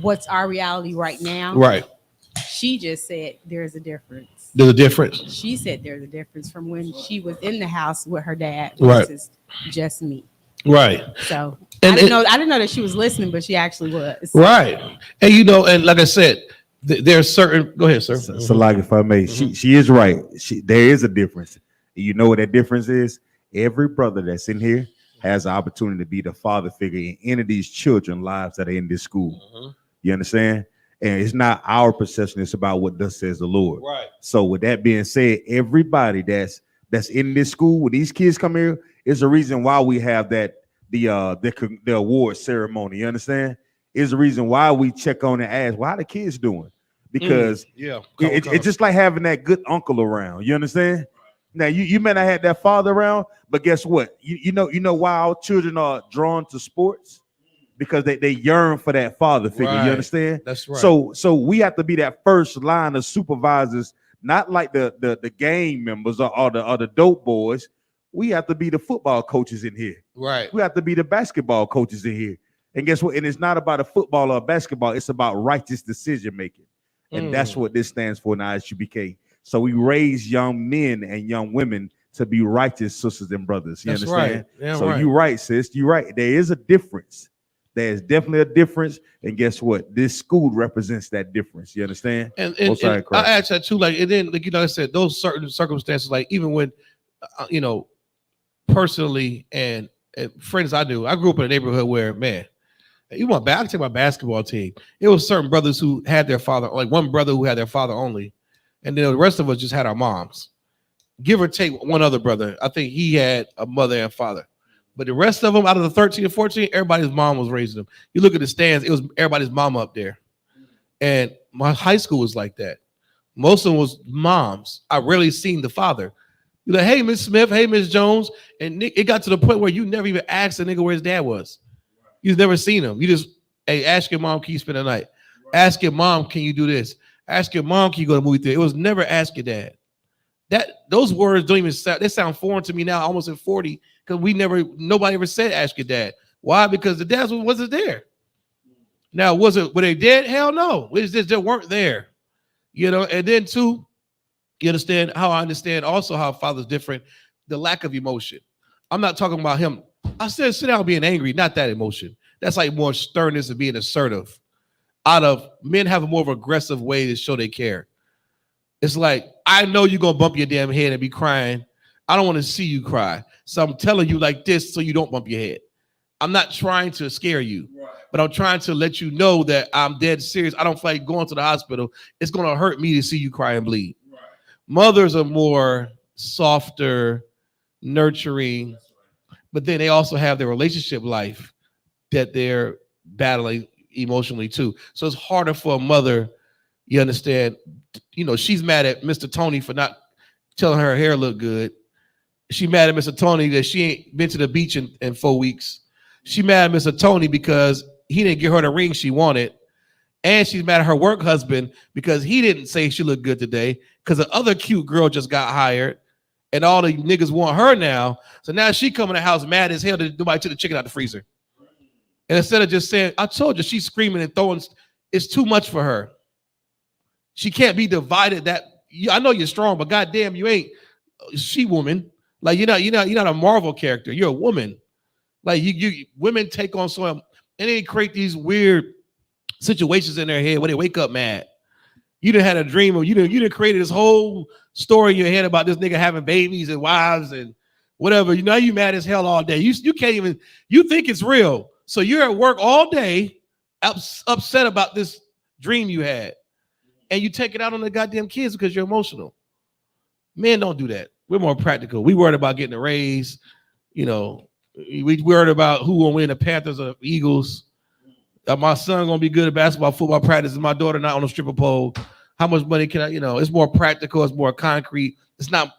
what's our reality right now. Right. She just said there's a difference. There's a difference. She said there's a difference from when she was in the house with her dad versus just me. Right. So I didn't know that she was listening, but she actually was. Right. And and like I said, there's certain. Go ahead, sir. So like, if I may, she is right. There is a difference. You know what that difference is? Every brother that's in here has the opportunity to be the father figure in any of these children's lives that are in this school. You understand? And it's not our perception, it's about what thus says the Lord. Right. So with that being said, everybody that's in this school, when these kids come here, is the reason why we have that the award ceremony. You understand? Is the reason why we check on and ask, well, how the kids doing? Because it's just like having that good uncle around. You understand? Now you may not have that father around, but guess what? You know why our children are drawn to sports? Because they yearn for that father figure. Right. You understand? That's right. So we have to be that first line of supervisors, not like the gang members or the dope boys. We have to be the football coaches in here. Right. We have to be the basketball coaches in here. And guess what? And it's not about a football or a basketball. It's about righteous decision making. And that's what this stands for in ISUPK. So we raise young men and young women to be righteous sisters and brothers. You That's understand? right. Yeah, so right. you're right, sis. You're right. There is a difference. There's definitely a difference. And guess what? This school represents that difference. You understand? And I add that too. Like, and then, like, you know, I said, those certain circumstances, like even when, you know, personally and friends I knew, I grew up in a neighborhood where, man, you want back? I can take my basketball team. It was certain brothers who had their father, like one brother who had their father only, and then the rest of us just had our moms. Give or take one other brother, I think he had a mother and father. But the rest of them, out of the 13 and 14, everybody's mom was raising them. You look at the stands, it was everybody's mama up there. And my high school was like that. Most of them was moms. I rarely seen the father. You're like, hey, Miss Smith, hey, Miss Jones. And it got to the point where you never even asked the nigga where his dad was. You've never seen him. You just, hey, ask your mom, can you spend the night? Ask your mom, can you do this? Ask your mom, can you go to the movie theater? It was never ask your dad. Those words don't even sound, they sound foreign to me now, almost at 40, because nobody ever said ask your dad. Why? Because the dads wasn't there. Now, were they dead? Hell no. It's just they weren't there. You know, and then too, you understand how I understand also how father's different, the lack of emotion. I'm not talking about him. I said sit down being angry, not that emotion. That's like more sternness and being assertive. Men have a more of an aggressive way to show they care. It's like, I know you're going to bump your damn head and be crying. I don't want to see you cry. So I'm telling you like this so you don't bump your head. I'm not trying to scare you, but I'm trying to let you know that I'm dead serious. I don't feel like going to the hospital. It's going to hurt me to see you cry and bleed. Right. Mothers are more softer, nurturing, but then they also have their relationship life that they're battling emotionally too. So it's harder for a mother, you understand, you know, she's mad at Mr. Tony for not telling her hair looked good. She mad at Mr. Tony that she ain't been to the beach in 4 weeks. She mad at Mr. Tony because he didn't give her the ring she wanted. And she's mad at her work husband because he didn't say she looked good today because the other cute girl just got hired and all the niggas want her now. So now she come in the house mad as hell that nobody took the chicken out the freezer. And instead of just saying, I told you, she's screaming and throwing, it's too much for her. She can't be divided. I know you're strong, but goddamn, you ain't she woman. Like you're not a Marvel character. You're a woman. Like you women take on so and they create these weird situations in their head where they wake up mad. You done had a dream of you done created this whole story in your head about this nigga having babies and wives and whatever. You know you mad as hell all day. You can't even you think it's real. So you're at work all day upset about this dream you had. And you take it out on the goddamn kids because you're emotional. Men don't do that. We're more practical. We worried about getting a raise. You know, we worried about who will win, the Panthers or Eagles. My son gonna be good at basketball, football practice. My daughter not on a stripper pole. How much money can I? You know, it's more practical. It's more concrete. It's not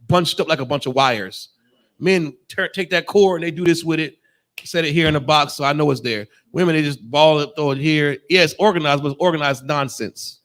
bunched up like a bunch of wires. Men take that cord and they do this with it. Set it here in the box so I know it's there. Women, they just ball it, throw it here. Yeah, it's organized, but it's organized nonsense.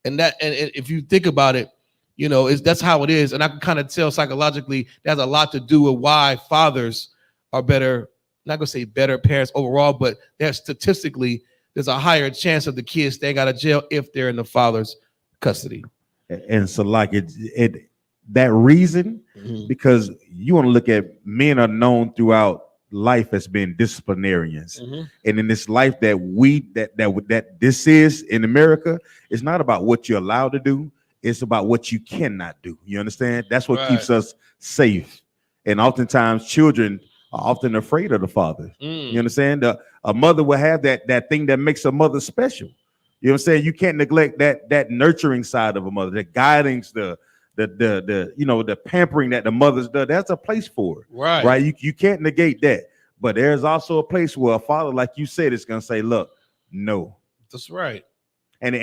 And if you think about it, you know, that's how it is. And I can kind of tell psychologically that has a lot to do with why fathers are better, not gonna say better parents overall, but statistically, there's a higher chance of the kids staying out of jail if they're in the father's custody. And so like that reason, because you want to look at men are known throughout life as being disciplinarians. And in this life that this is in America, it's not about what you're allowed to do, it's about what you cannot do. You understand? That's what keeps us safe. And oftentimes children are often afraid of the father. You understand? A mother will have that thing that makes a mother special. You know what I'm saying? You can't neglect that nurturing side of a mother, the guidance, the pampering that the mothers do. That's a place for it. Right. You can't negate that. But there's also a place where a father, like you said, is gonna say, look, no. That's right. And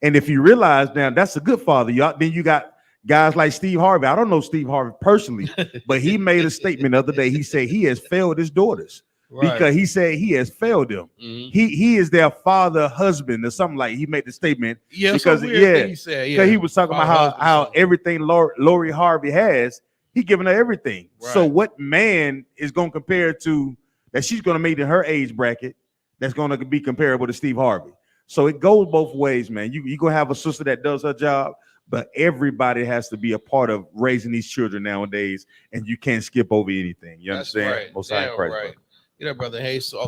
if you realize now that's a good father, y'all, then you got guys like Steve Harvey. I don't know Steve Harvey personally, but he made a statement the other day. He said he has failed his daughters because he said he has failed them. He is their father, husband, or something like. He made the statement because he was talking about how everything Lori Harvey has, he giving her everything. So what man is going to compare to that she's going to make in her age bracket that's going to be comparable to Steve Harvey? So it goes both ways, man. You gonna have a sister that does her job, but everybody has to be a part of raising these children nowadays, and you can't skip over anything. You understand? Right. Most High Christ, right. You know, brother. Hey, so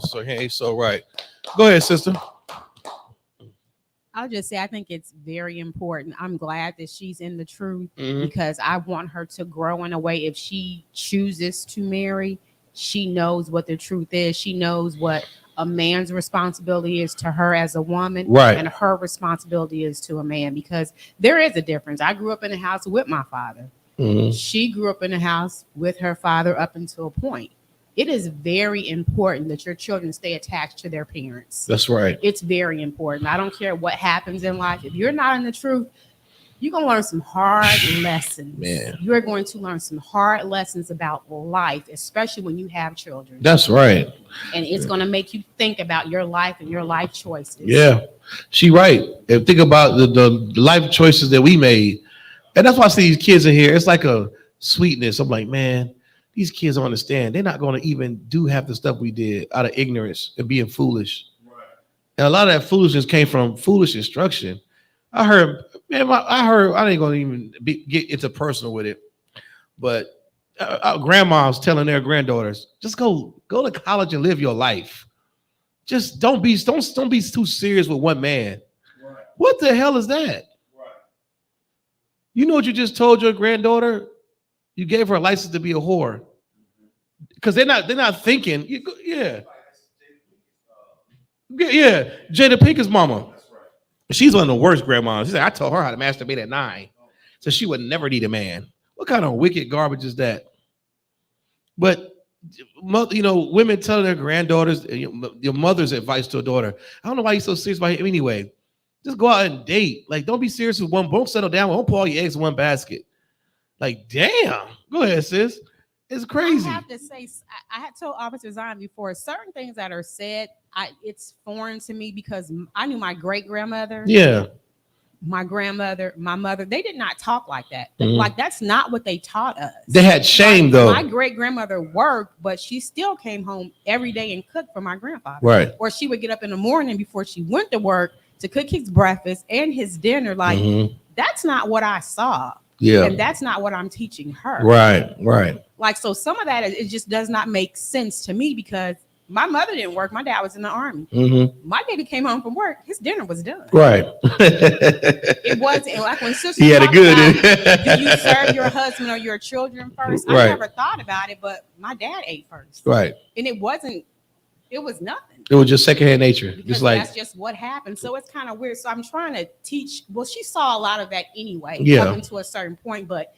right. Go ahead, sister. I'll just say I think it's very important. I'm glad that she's in the truth because I want her to grow in a way. If she chooses to marry, she knows what the truth is. She knows what a man's responsibility is to her as a woman, and her responsibility is to a man, because there is a difference. I grew up in a house with my father. She grew up in a house with her father up until a point. It is very important that your children stay attached to their parents. That's right. It's very important. I don't care what happens in life. If you're not in the truth, you're going to learn some hard lessons. Man. You're going to learn some hard lessons about life, especially when you have children. That's right. And it's going to make you think about your life and your life choices. Yeah, she right. And think about the life choices that we made. And that's why I see these kids in here. It's like a sweetness. I'm like, man, these kids don't understand. They're not going to even do half the stuff we did out of ignorance and being foolish. Right. And a lot of that foolishness came from foolish instruction. I heard, man, I ain't gonna even get into personal with it, but grandmas telling their granddaughters, just go to college and live your life. Just don't be too serious with one man. Right. What the hell is that? Right. You know what you just told your granddaughter? You gave her a license to be a whore because they're not thinking. Yeah, Jada Pinkett's mama. She's one of the worst grandmas. She said, I told her how to masturbate at 9, so she would never need a man. What kind of wicked garbage is that? But, you know, women telling their granddaughters, your mother's advice to a daughter, I don't know why you're so serious about him anyway. Just go out and date. Like, don't be serious with one. Don't settle down. Don't put all your eggs in one basket. Like, damn. Go ahead, sis. It's crazy. I have to say, I had told Officer Zion before, certain things that are said, it's foreign to me because I knew my great-grandmother. Yeah. My grandmother, my mother, they did not talk like that. Like, that's not what they taught us. They had shame, though. My great-grandmother worked, but she still came home every day and cooked for my grandfather. Right. Or she would get up in the morning before she went to work to cook his breakfast and his dinner. Like, that's not what I saw. Yeah. And that's not what I'm teaching her. Right, right. Like, so some of that, it just does not make sense to me because my mother didn't work. My dad was in the Army. My daddy came home from work. His dinner was done. Right. It wasn't like when sister. He had a good. About, do you serve your husband or your children first? I never thought about it, but my dad ate first. Right. And it wasn't. It was nothing. It was just secondhand nature. Because just like that's just what happened. So it's kind of weird. So I'm trying to teach. Well, she saw a lot of that anyway, up to a certain point. But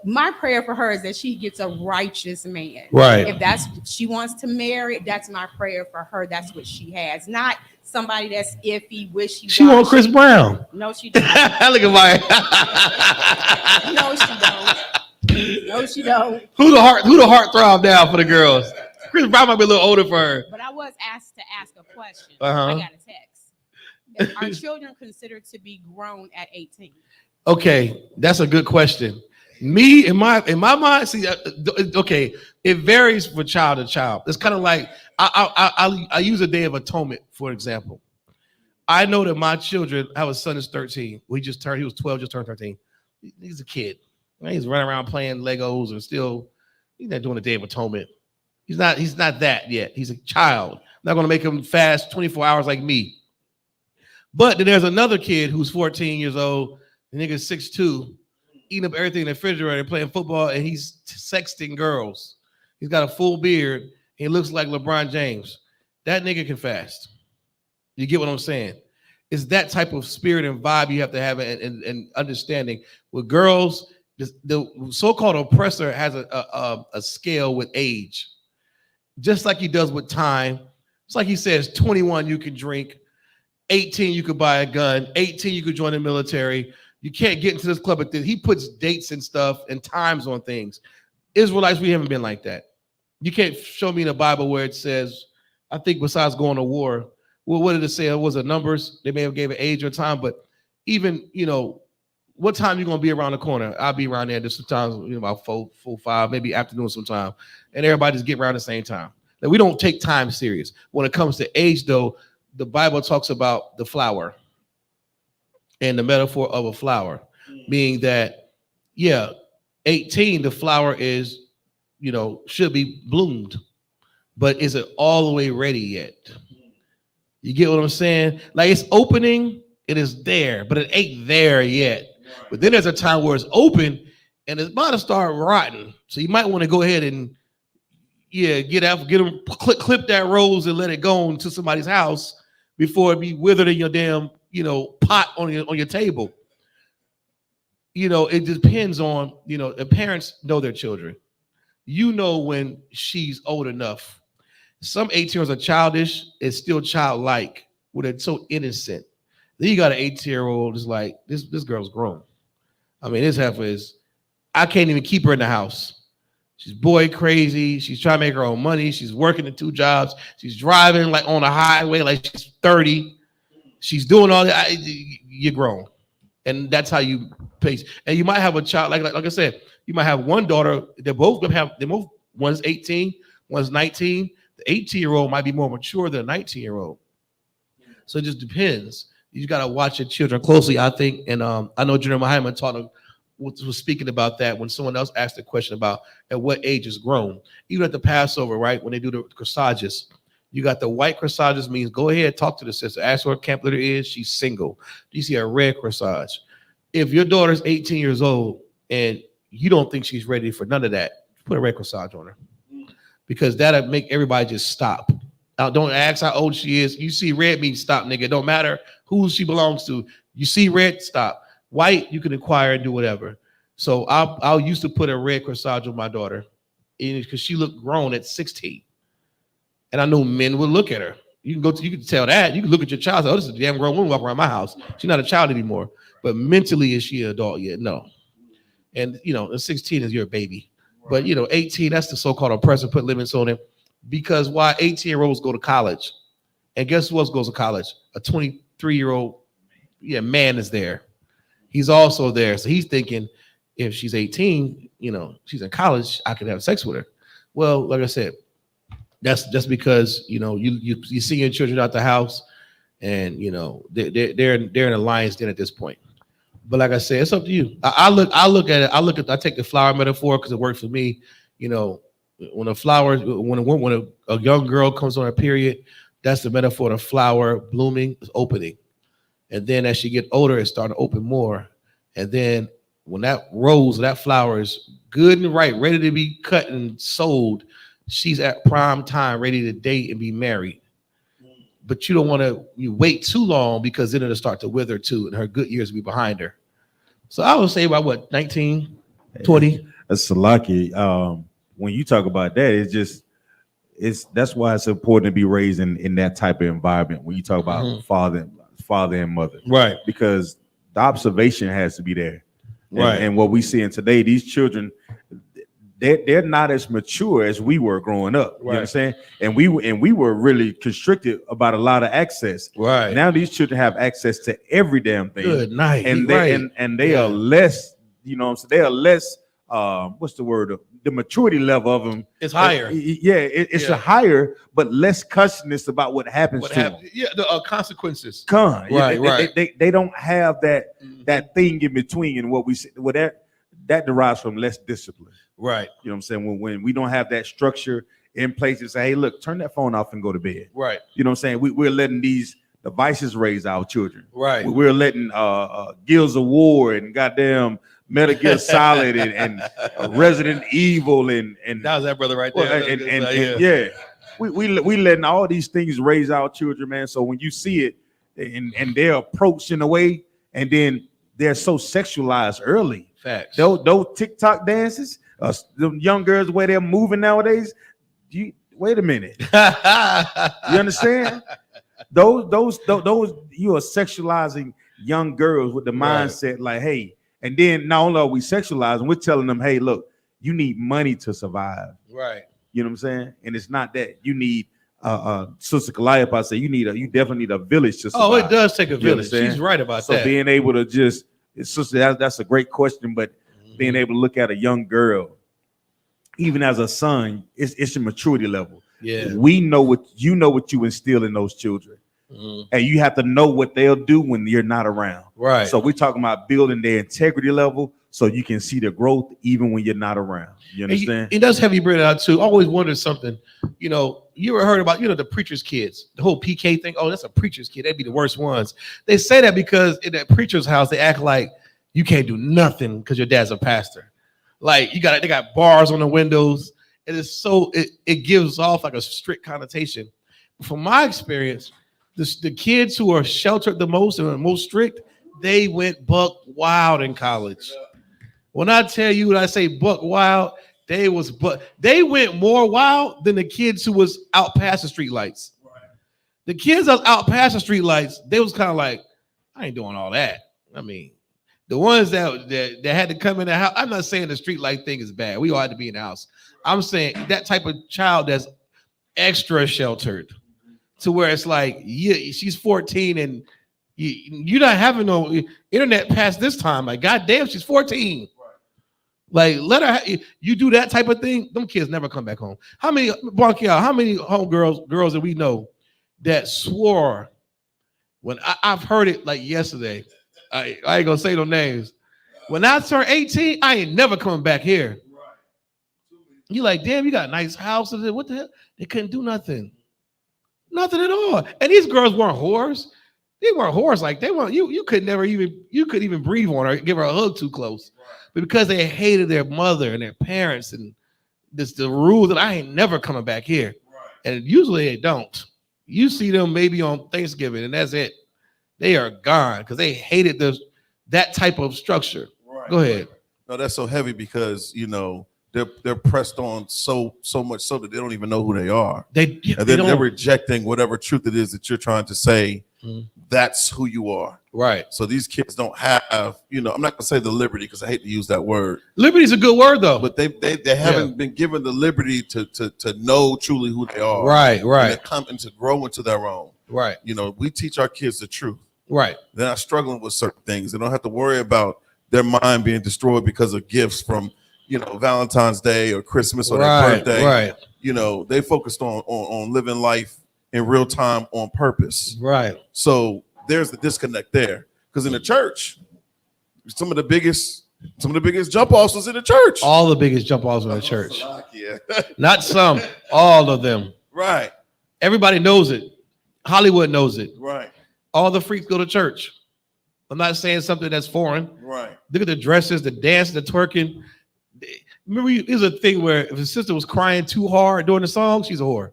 my prayer for her is that she gets a righteous man. Right. If that's she wants to marry, that's my prayer for her. That's what she has. Not somebody that's iffy, wishy-washy. She want Chris Brown. No, she don't. Look at my. No, she don't. No, she don't. Who the heart throb now for the girls? Chris Brown might be a little older for her. But I was asked to ask a question. I got a text. Are children considered to be grown at 18? Okay, that's a good question. Me, in my mind, see, okay, it varies from child to child. It's kind of like I use a Day of Atonement, for example. I know that my children, I have a son who's 13. He was 12, just turned 13. He's a kid. He's running around playing Legos and still, he's not doing a Day of Atonement. He's not that yet. He's a child. I'm not going to make him fast 24 hours like me. But then there's another kid who's 14 years old. The nigga's 6'2", eating up everything in the refrigerator, playing football, and he's sexting girls. He's got a full beard. He looks like LeBron James. That nigga can fast. You get what I'm saying? It's that type of spirit and vibe you have to have and understanding. With girls, the so-called oppressor has a scale with age, just like he does with time. It's like he says, 21 you can drink, 18 you could buy a gun, 18 you could join the military. You can't get into this club at this. He puts dates and stuff and times on things. Israelites, we haven't been like that. You can't show me in the Bible where it says, I think besides going to war, well, what did it say? It was numbers. They may have gave an age or time, but even, what time you going to be around the corner? I'll be around there just sometimes, about 4, 5, maybe afternoon sometime. And everybody just get around the same time. Like, we don't take time serious. When it comes to age, though, the Bible talks about the flower and the metaphor of a flower, meaning that, 18, the flower is, should be bloomed, but is it all the way ready yet? You get what I'm saying? Like, it's opening, it is there, but it ain't there yet. But then there's a time where it's open and it's about to start rotting. So you might want to go ahead and get them, clip that rose and let it go into somebody's house before it be withered in your damn, pot on your table. It depends on, the parents know their children. When she's old enough. Some 18-year-olds are childish, it's still childlike, where they're so innocent. Then you got an 18-year-old is like, this girl's grown. I mean, this heifer is, I can't even keep her in the house. She's boy crazy. She's trying to make her own money. She's working in 2 jobs. She's driving like on a highway like she's 30. She's doing all that. You're grown. And that's how you pace. And you might have a child, like I said, you might have one daughter. They're both one's 18, one's 19. The 18-year-old might be more mature than a 19-year-old. So it just depends. You got to watch your children closely, I think. And I know General Muhammad was speaking about that when someone else asked a question about at what age is grown. Even at the Passover, right, when they do the corsages, you got the white corsages, means go ahead, talk to the sister, ask her what camp leader is. She's single. You see a red corsage. If your daughter's 18 years old and you don't think she's ready for none of that, put a red corsage on her, because that'll make everybody just stop. Now, don't ask how old she is. You see red means stop, nigga. It don't matter who she belongs to. You see red, stop. White, you can inquire and do whatever. So I used to put a red corsage on my daughter because she looked grown at 16. And I knew men would look at her. You can tell that. You can look at your child. Oh, this is a damn grown woman walking around my house. She's not a child anymore. But mentally, is she an adult yet? No. And, 16 is your baby. But, 18, that's the so-called oppressor, put limits on it. Because why 18-year-olds go to college. And guess who else goes to college? A 23-year-old man is there. He's also there. So he's thinking, if she's 18, she's in college, I could have sex with her. Well, like I said, that's just because, you see your children out the house and, they're in a lion's den at this point. But like I said, it's up to you. I look at it. I take the flower metaphor because it worked for me. When a young girl comes on her period, that's the metaphor of flower blooming, is opening. And then as she get older, it's starting to open more. And then when that rose, that flower is good and right, ready to be cut and sold, she's at prime time, ready to date and be married. But you don't want to wait too long, because then it'll start to wither too, and her good years will be behind her. So I would say about 19, 20. That's Salaki. When you talk about that, that's why it's important to be raised in that type of environment. When you talk about father and mother, right? Because the observation has to be there, right? And what we see in today, these children, they're not as mature as we were growing up. You understand? And we were really constricted about a lot of access. Right. Now these children have access to every damn thing. Good night. And they are less. They are less. What's the word? The maturity level of them is higher. It's a higher, but less consciousness about what happens to them. Yeah, the consequences. Right. They don't have that thing in between, and what we see. That derives from less discipline. Right. You know what I'm saying? When we don't have that structure in place to say, hey, look, turn that phone off and go to bed. Right. You know what I'm saying? We're letting these devices raise our children. Right. We're letting Guilds of War and goddamn Metal Gear Solid and Resident Evil and that was that brother right there. And yeah, we letting all these things raise our children, man. So when you see it and they're approached in a way, and then they're so sexualized early. Facts. Those TikTok dances, the young girls the way they're moving nowadays. Wait a minute. You understand? Those you are sexualizing young girls with the mindset like, hey, and then not only are we sexualizing, we're telling them, hey, look, you need money to survive. Right. You know what I'm saying? And it's not that. You need Sister Calliope, I say you definitely need a village to survive. Oh, it does take a village. She's right about that. So being able to sister, that's a great question, but being able to look at a young girl, even as a son, it's your maturity level. Yeah. We know what you instill in those children. And you have to know what they'll do when you're not around. Right. So we're talking about building their integrity level so you can see the growth even when you're not around. You understand? It does have you bring it out too. I always wondered something. You ever heard about, the preacher's kids, the whole PK thing? Oh, that's a preacher's kid. They'd be the worst ones. They say that because in that preacher's house, they act like you can't do nothing because your dad's a pastor. Like they got bars on the windows. It gives off like a strict connotation. From my experience, the kids who are sheltered the most and the most strict, they went buck wild in college. When I tell you, when I say buck wild, they went more wild than the kids who was out past the street lights. Right. The kids that was out past the street lights, they was kind of like, I ain't doing all that. I mean, the ones that had to come in the house, I'm not saying the street light thing is bad. We all had to be in the house. I'm saying that type of child that's extra sheltered to where it's like, she's 14 and you're not having no internet past this time. Like, goddamn, she's 14. Like, let her. You do that type of thing, them kids never come back home. How many girls that we know that swore when I've heard it like yesterday? I ain't gonna say no names. When I turned 18, I ain't never coming back here. You like, damn, you got nice houses. What the hell? They couldn't do nothing at all. And these girls weren't whores. They weren't whores like they weren't. You couldn't even breathe on her, give her a hug too close. But because they hated their mother and their parents and the rule that I ain't never coming back here. Right. And usually they don't. You see them maybe on Thanksgiving and that's it. They are gone because they hated that type of structure. Right. Go ahead. No, that's so heavy because they're pressed on so much so that they don't even know who they are. They're rejecting whatever truth it is that you're trying to say. That's who you are. Right. So these kids don't have, I'm not gonna say the liberty because I hate to use that word. Liberty is a good word though. But they haven't been given the liberty to know truly who they are. Right. And to grow into their own. Right. We teach our kids the truth. Right. They're not struggling with certain things. They don't have to worry about their mind being destroyed because of gifts from Valentine's Day or Christmas or their birthday. Right. They focused on living life in real time on purpose. Right. So there's the disconnect there. Because in the church, some of the biggest jump offs was in the church. All the biggest jump offs in the church. Yeah. Not some, all of them. Right. Everybody knows it. Hollywood knows it. Right. All the freaks go to church. I'm not saying something that's foreign. Right. Look at the dresses, the dance, the twerking. Remember, there's a thing where if a sister was crying too hard during the song, she's a whore.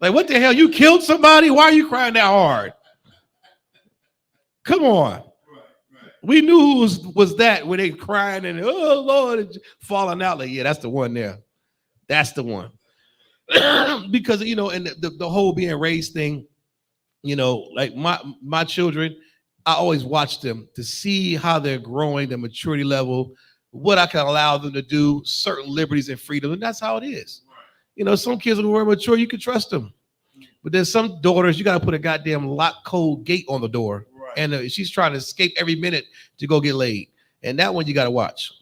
Like, what the hell? You killed somebody? Why are you crying that hard? Come on. Right. We knew who was that when they crying and, oh, Lord, falling out. Like, yeah, that's the one there. That's the one. Because, and the whole being raised thing, like my children, I always watch them to see how they're growing, their maturity level, what I can allow them to do, certain liberties and freedom, and that's how it is. Some kids when we're mature, you can trust them. But there's some daughters, you got to put a goddamn lock code gate on the door. Right. And she's trying to escape every minute to go get laid. And that one you got to watch.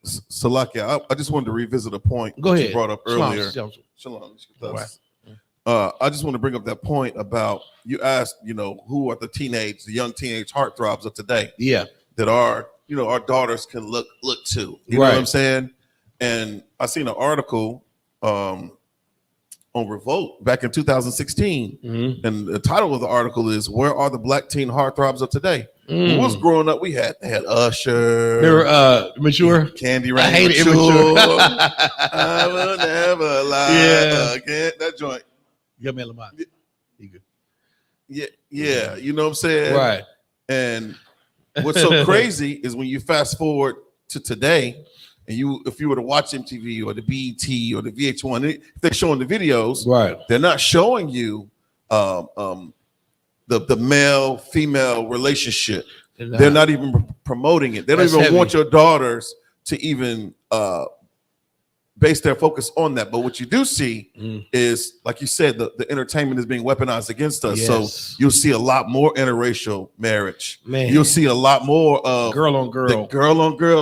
Salakia, I just wanted to revisit a point that you brought up earlier. Shalom. I just want to bring up that point about, you asked, who are the young teenage heartthrobs of today? Yeah. That our daughters can look to. You know what I'm saying? And I seen an article on Revolt back in 2016, and the title of the article is "Where Are the Black Teen Heartthrobs of Today?" When we was growing up, we had Usher. They were Mature. Candy Rain. I hate Mature. I will never lie again. That joint. Yeah, man, Lamont. Yeah. You know what I'm saying? Right. And what's so crazy is when you fast forward to today, and if you were to watch MTV or the BET or the VH1, if they're showing the videos, right, they're not showing you the male female relationship. They're not even promoting it. They don't even want your daughters to even base their focus on that. But what you do see is, like you said, the entertainment is being weaponized against us. Yes. So you'll see a lot more interracial marriage. Man. You'll see a lot more of girl on girl,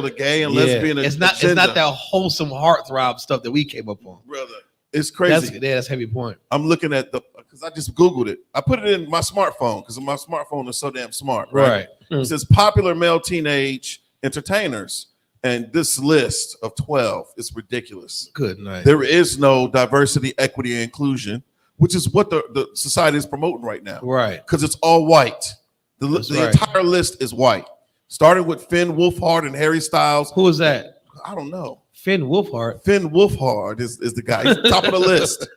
the gay and lesbian. It's not that wholesome heartthrob stuff that we came up on, brother. It's crazy. That's a heavy point. I'm looking at because I just Googled it. I put it in my smartphone because my smartphone is so damn smart. Right. It says popular male teenage entertainers. And this list of 12 is ridiculous. Good night. There is no diversity, equity, and inclusion, which is what the society is promoting right now. Right. Because it's all white. The entire list is white. Starting with Finn Wolfhard and Harry Styles. Who is that? I don't know. Finn Wolfhard. Finn Wolfhard is the guy. He's top of the list.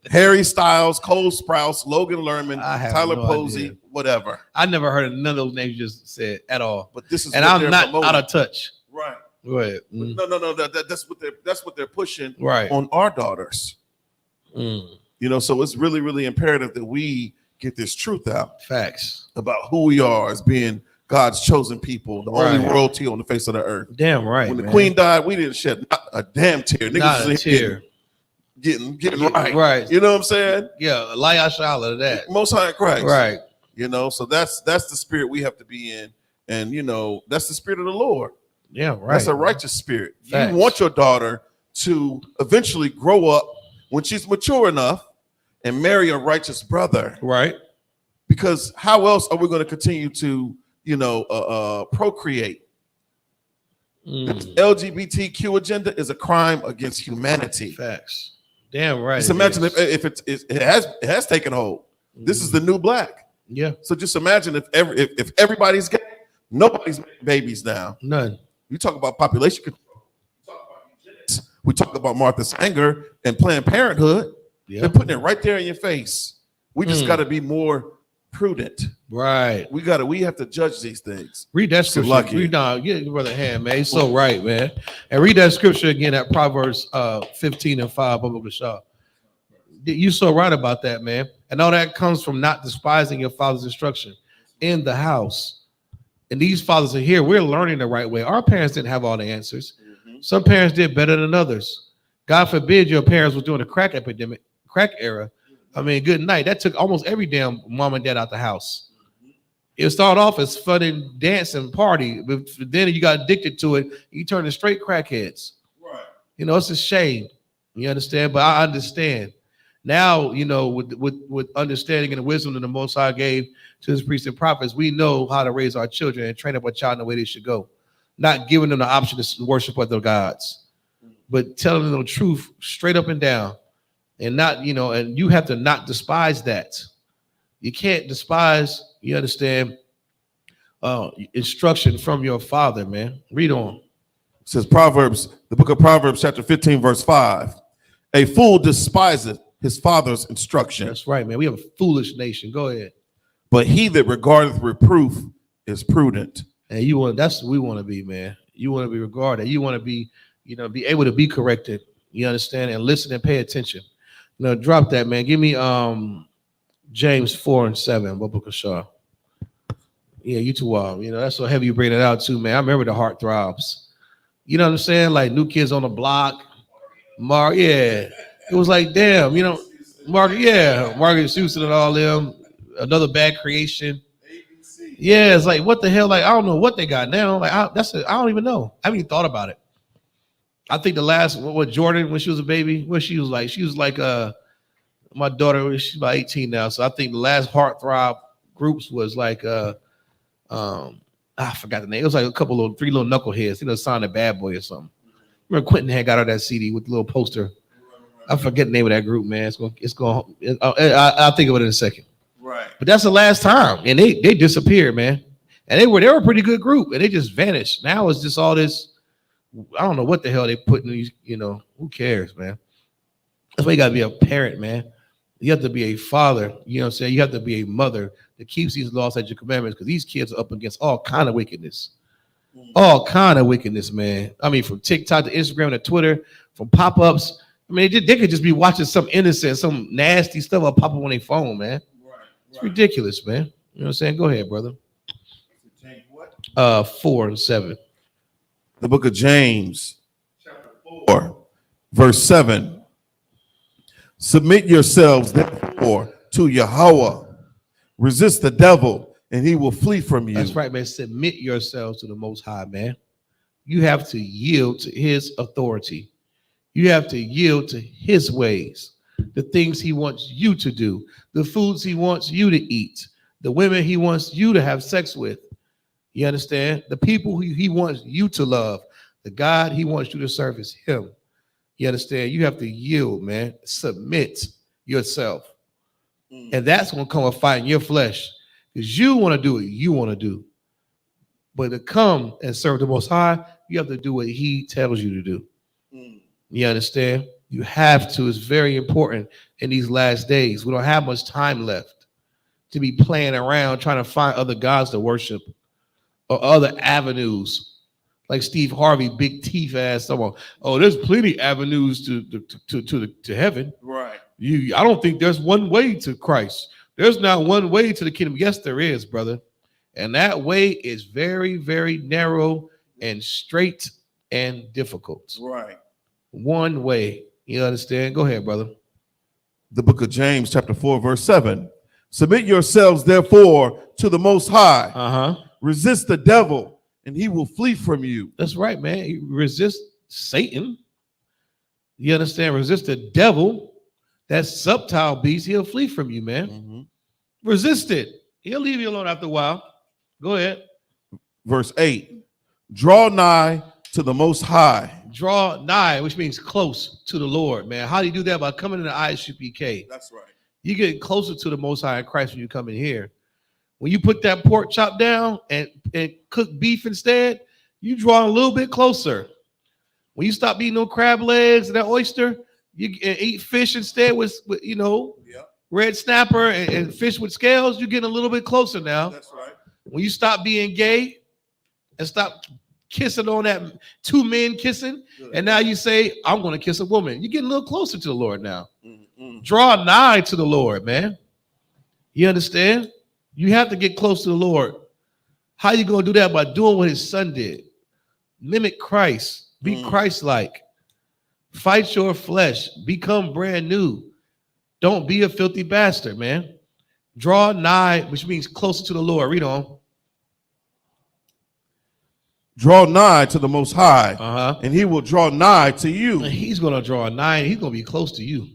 Harry Styles, Cole Sprouse, Logan Lerman, Tyler Posey, whatever. I never heard of none of those names you just said at all. But this is I'm not out of touch. Right. Right. No. That's what they're pushing on our daughters. Mm. You know, so it's really, really imperative that we get this truth out. Facts about who we are as being God's chosen people, the only royalty on the face of the earth. Damn right. When the Queen died, we didn't shed not a damn tear. Niggas not a tear. Getting right. Right. You know what I'm saying? Yeah. Layashala to that. Most High in Christ. Right. You know, so that's the spirit we have to be in, and you know that's the spirit of the Lord. Yeah, right. That's a righteous spirit. Facts. You want your daughter to eventually grow up when she's mature enough and marry a righteous brother. Right. Because how else are we going to continue to, procreate? The LGBTQ agenda is a crime against humanity. Facts. Damn right. Just imagine if it has taken hold. This is the new black. Yeah. So just imagine if everybody's gay, nobody's making babies now. None. You talk about population control. We talk about eugenics. We talk about Martha Sanger and Planned Parenthood. Yeah. They're putting it right there in your face. We just got to be more prudent. Right. We have to judge these things. Read that scripture. Read down. Get your brother hand, man. He's so right, man. And read that scripture again at Proverbs 15:5. You're so right about that, man. And all that comes from not despising your father's instruction in the house. And these fathers are here. We're learning the right way. Our parents didn't have all the answers. Some parents did better than others. God forbid your parents were doing a crack era. I mean, good night. That took almost every damn mom and dad out the house. It started off as fun and dance and party, but then you got addicted to it. You turned to straight crackheads. Right. You know, it's a shame. You understand? But I understand. Now, you know, with understanding and the wisdom that the Most High gave to his priests and prophets, we know how to raise our children and train up our child in the way they should go. Not giving them the option to worship other gods, but telling them the truth straight up and down. And not, and you have to not despise that. You can't despise, you understand, instruction from your father, man. Read on. It says the book of Proverbs, chapter 15, verse 5. A fool despiseth his father's instruction. That's right, man. We have a foolish nation. Go ahead. But he that regardeth reproof is prudent. And that's what we want to be, man. You want to be regarded. You want to be, be able to be corrected. You understand? And listen and pay attention. Drop that, man. Give me James 4:7, book of Shaw. Yeah, you too wild. That's so heavy you bring it out too, man. I remember the heart throbs. You know what I'm saying? Like New Kids on the Block. It was like, damn, Margaret Houston and all them. Another Bad Creation. Yeah, it's like, what the hell? Like, I don't know what they got now. Like, I don't even know. I haven't even thought about it. I think the last, what Jordan, when she was a baby, what she was like, my daughter, she's about 18 now. So I think the last heartthrob groups was like, I forgot the name. It was like three little knuckleheads, signed a Bad Boy or something. Remember Quentin had got out that CD with the little poster. I forget the name of that group, man. I'll think of it in a second. Right. But that's the last time. And they disappeared, man. And they were a pretty good group, and they just vanished. Now it's just all this. I don't know what the hell they put in these. Who cares, man? That's why you got to be a parent, man. You have to be a father. You know what I'm saying? You have to be a mother that keeps these laws, statutes, and commandments, because these kids are up against all kind of wickedness. All kind of wickedness, man. I mean, from TikTok to Instagram to Twitter, from pop-ups. I mean, they could just be watching some innocent, some nasty stuff will pop up on their phone, man. It's ridiculous, man. You know what I'm saying? Go ahead, brother. 4 and 7. The book of James, chapter 4, verse 7. Submit yourselves, therefore, to Yahweh. Resist the devil, and he will flee from you. That's right, man. Submit yourselves to the Most High, man. You have to yield to his authority. You have to yield to his ways, the things he wants you to do, the foods he wants you to eat, the women he wants you to have sex with. You understand? The people who he wants you to love, the God he wants you to serve is him. You understand? You have to yield, man. Submit yourself. And that's going to come a fight in your flesh, because you want to do what you want to do. But to come and serve the Most High, you have to do what he tells you to do. You understand? You have to. It's very important in these last days. We don't have much time left to be playing around trying to find other gods to worship or other avenues. Like Steve Harvey, big teeth ass someone. Oh, there's plenty avenues to heaven. Right. I don't think there's one way to Christ. There's not one way to the kingdom. Yes, there is, brother. And that way is very, very narrow and straight and difficult. Right. One way. You understand? Go ahead, brother. The book of James, chapter 4, verse 7. Submit yourselves, therefore, to the Most High. Resist the devil, and he will flee from you. That's right, man. You resist Satan. You understand? Resist the devil. That subtile beast, he'll flee from you, man. Resist it. He'll leave you alone after a while. Go ahead. Verse 8. Draw nigh to the Most High. Draw nigh, which means close to the Lord, man. How do you do that? By coming into Isupk. That's right. You get closer to the Most High in Christ when you come in here. When you put that pork chop down and cook beef instead, you draw a little bit closer. When you stop eating no crab legs and that oyster, you eat fish instead with red snapper and fish with scales, you're getting a little bit closer now. That's right. When you stop being gay and stop kissing on that two men kissing, and now you say, I'm going to kiss a woman, you're getting a little closer to the Lord now. Draw nigh to the Lord, man. You understand? You have to get close to the Lord. How you going to do that? By doing what his son did. Mimic Christ. Be Christ-like. Fight your flesh. Become brand new. Don't be a filthy bastard, man. Draw nigh, which means closer to the Lord. Read on. Draw nigh to the Most High, and he will draw nigh to you. And he's going to draw nigh. He's going to be close to you.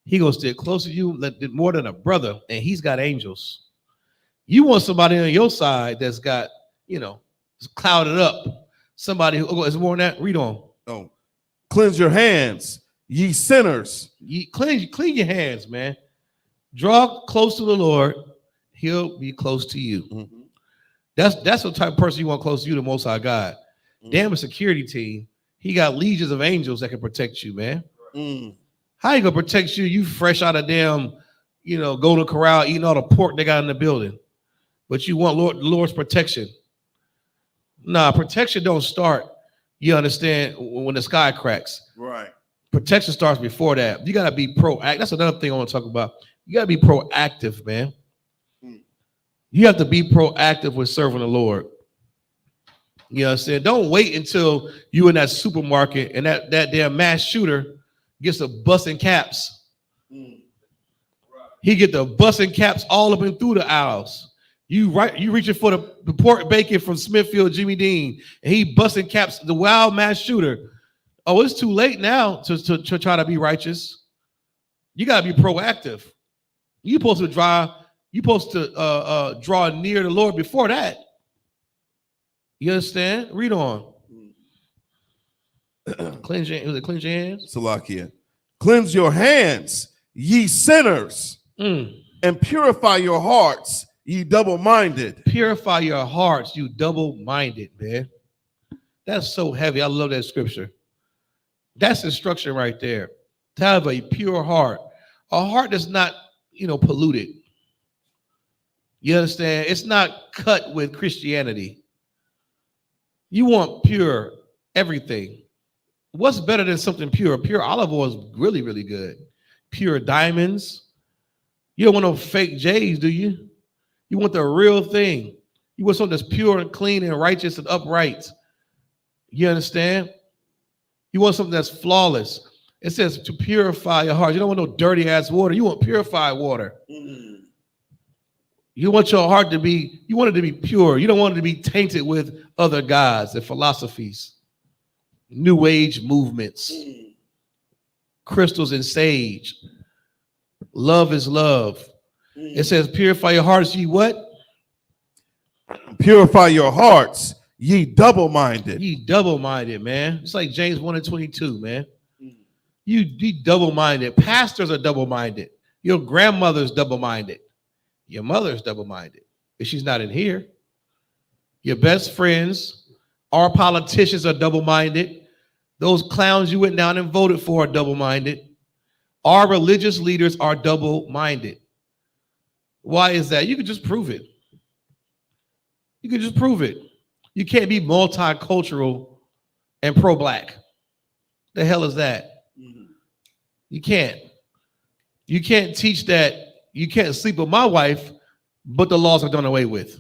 He's going to stay close to you more than a brother, and he's got angels. You want somebody on your side that's got, clouded up. Somebody who is more than that. Read on. Oh, cleanse your hands, ye sinners. Clean your hands, man. Draw close to the Lord. He'll be close to you. That's the type of person you want close to you, the Most High God. Damn a security team. He got legions of angels that can protect you, man. How you gonna protect you? You fresh out of damn, Golden Corral, eating all the pork they got in the building. But you want the Lord's protection. Nah, protection don't start, you understand, when the sky cracks. Right. Protection starts before that. You gotta be proactive. That's another thing I want to talk about. You gotta be proactive, man. You have to be proactive with serving the Lord. You know what I'm saying? Don't wait until you in that supermarket and that damn mass shooter gets the busting caps. He get the busting caps all up and through the aisles. You reaching for the pork bacon from Smithfield, Jimmy Dean, and he busting caps, the wild mass shooter. Oh, it's too late now to try to be righteous. You got to be proactive. You're supposed to draw near the Lord before that. You understand? Read on. Cleanse your hands? Salakia. Cleanse your hands, ye sinners, and purify your hearts, ye double-minded. Purify your hearts, you double-minded, man. That's so heavy. I love that scripture. That's instruction right there. To have a pure heart. A heart that's not, polluted. You understand? It's not cut with Christianity. You want pure everything. What's better than something pure? Pure olive oil is really, really good. Pure diamonds. You don't want no fake J's, do you? You want the real thing. You want something that's pure and clean and righteous and upright. You understand? You want something that's flawless. It says to purify your heart. You don't want no dirty ass water. You want purified water. You want your heart to be, you want it to be pure. You don't want it to be tainted with other gods and philosophies, new age movements, crystals and sage. Love is love. It says purify your hearts, ye what? Purify your hearts, ye double-minded. Ye double-minded, man. It's like James 1:22, man. You be double-minded. Pastors are double-minded. Your grandmother's double-minded. Your mother's double-minded. If she's not in here. Your best friends, our politicians are double-minded. Those clowns you went down and voted for are double-minded. Our religious leaders are double-minded. Why is that? You can just prove it. You can just prove it. You can't be multicultural and pro-black. The hell is that? You can't. You can't teach that you can't sleep with my wife, but the laws are done away with.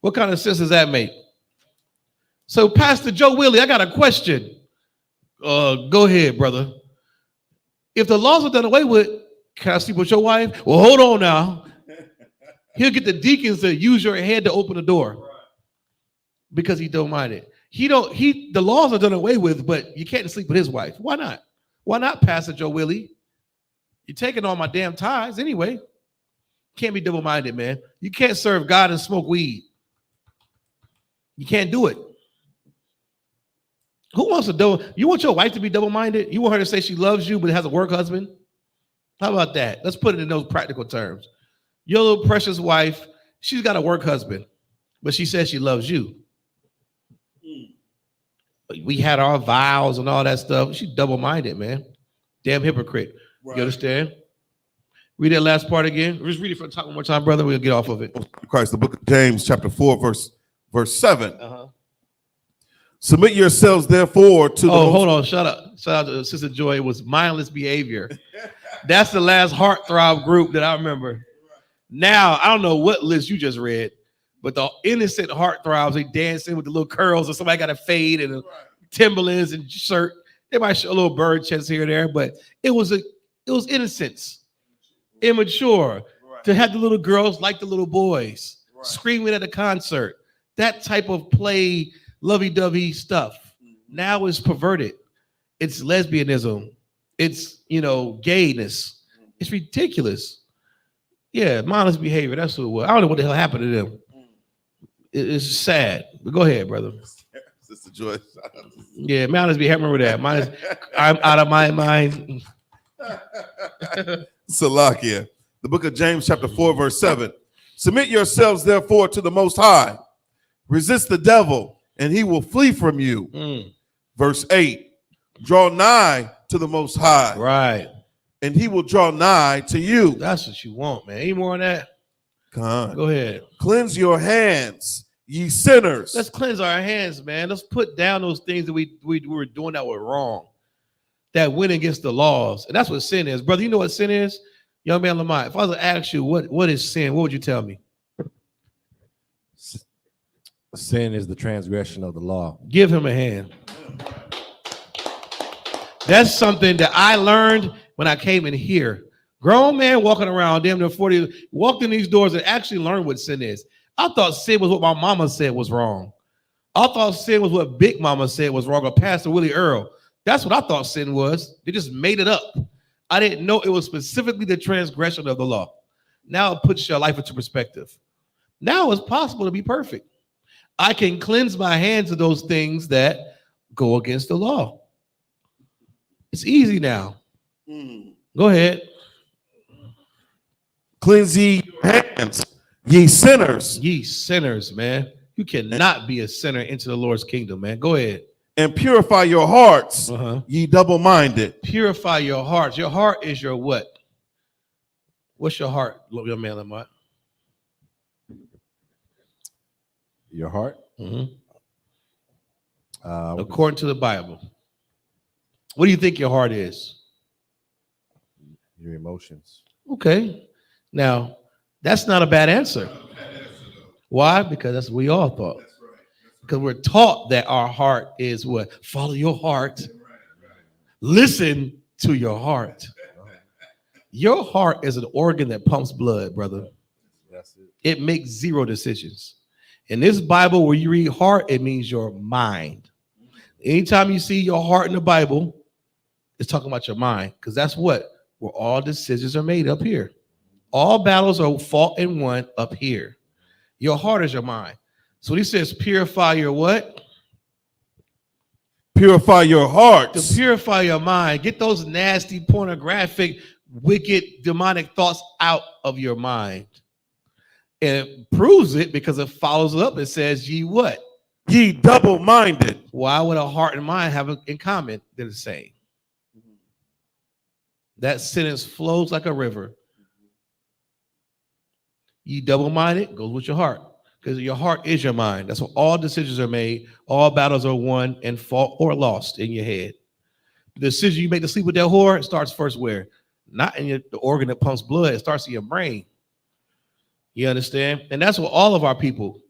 What kind of sense does that make? So, Pastor Joe Willie, I got a question. Go ahead, brother. If the laws are done away with, can I sleep with your wife? Well, hold on now. He'll get the deacons to use your head to open the door because he don't mind it. The laws are done away with, but you can't sleep with his wife. Why not? Why not, Pastor Joe Willie? You're taking all my damn tithes anyway. Can't be double-minded, man. You can't serve God and smoke weed. You can't do it. Who wants to you want your wife to be double-minded? You want her to say she loves you but has a work husband? How about that? Let's put it in those practical terms. Your little precious wife, she's got a work husband, but she says she loves you. We had our vows and all that stuff. She's double-minded, man. Damn hypocrite. Right. You understand? Read that last part again. Just read it from the top one more time, brother. We'll get off of it. Christ, the book of James, chapter 4, verse 7. Submit yourselves, therefore, to the hold on. Shut up. Shout out to Sister Joy. It was mindless behavior. That's the last heartthrob group that I remember. Now, I don't know what list you just read, but the innocent heartthrobs, they dancing with the little curls, or somebody got a fade and a Timberlands and shirt. They might show a little bird chest here and there, but it was innocence, immature. To have the little girls like the little boys, screaming at a concert. That type of play, lovey-dovey stuff. Now is perverted. It's lesbianism. It's, gayness. It's ridiculous. Yeah, mindless behavior. That's what it was. I don't know what the hell happened to them. It's sad. But go ahead, brother. Sister Joyce. Yeah, mindless behavior. Remember that. I'm out of my mind. Salakia. The book of James, chapter 4, verse 7. Submit yourselves, therefore, to the Most High. Resist the devil, and he will flee from you. Verse 8. Draw nigh to the Most High. Right. And he will draw nigh to you. That's what you want, man. Any more on that? God. Go ahead. Cleanse your hands, ye sinners. Let's cleanse our hands, man. Let's put down those things that we were doing that were wrong, that went against the laws. And that's what sin is. Brother, you know what sin is? Young man Lamont, if I was to ask you what is sin, what would you tell me? Sin is the transgression of the law. Give him a hand. That's something that I learned when I came in here. Grown man walking around, damn near 40, walked in these doors and actually learned what sin is. I thought sin was what my mama said was wrong. I thought sin was what Big Mama said was wrong, or Pastor Willie Earl. That's what I thought sin was. They just made it up. I didn't know it was specifically the transgression of the law. Now it puts your life into perspective. Now it's possible to be perfect. I can cleanse my hands of those things that go against the law. It's easy now. Go ahead. Cleanse ye your hands, Ye sinners. Ye sinners, man. You cannot be a sinner into the Lord's kingdom, man. Go ahead. And purify your hearts, ye double-minded. Purify your hearts. Your heart is your what? What's your heart, your man, Lamont? Your heart? According to the Bible. What do you think your heart is? Your emotions. Okay. Now, that's not a bad answer. Why? Because that's what we all thought. Because we're taught that our heart is what? Follow your heart. Listen to your heart. Your heart is an organ that pumps blood, brother. That's it. It makes 0 decisions. In this Bible, where you read heart, it means your mind. Anytime you see your heart in the Bible, it's talking about your mind, because that's where all decisions are made up here. All battles are fought and won up here. Your heart is your mind. So he says, purify your what? Purify your hearts. To purify your mind. Get those nasty, pornographic, wicked, demonic thoughts out of your mind. And it proves it because it follows it up. It says, ye what? Ye double-minded. Why would a heart and mind have in common? They're the same. That sentence flows like a river. Ye double-minded goes with your heart. Because your heart is your mind. That's where all decisions are made. All battles are won and fought or lost in your head. The decision you make to sleep with that whore, it starts first where? Not in the organ that pumps blood. It starts in your brain. You understand? And that's what all of our people,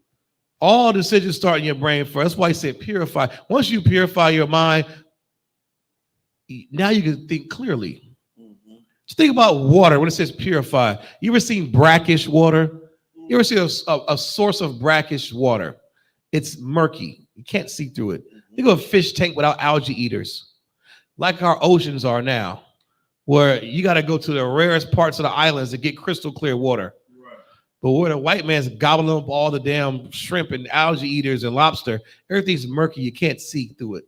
all decisions start in your brain first. That's why he said purify. Once you purify your mind, now you can think clearly. Just think about water when it says purify. You ever seen brackish water? You ever see a source of brackish water? It's murky. You can't see through it. Think of a fish tank without algae eaters, like our oceans are now, where you got to go to the rarest parts of the islands to get crystal clear water. Right. But where the white man's gobbling up all the damn shrimp and algae eaters and lobster, everything's murky. You can't see through it.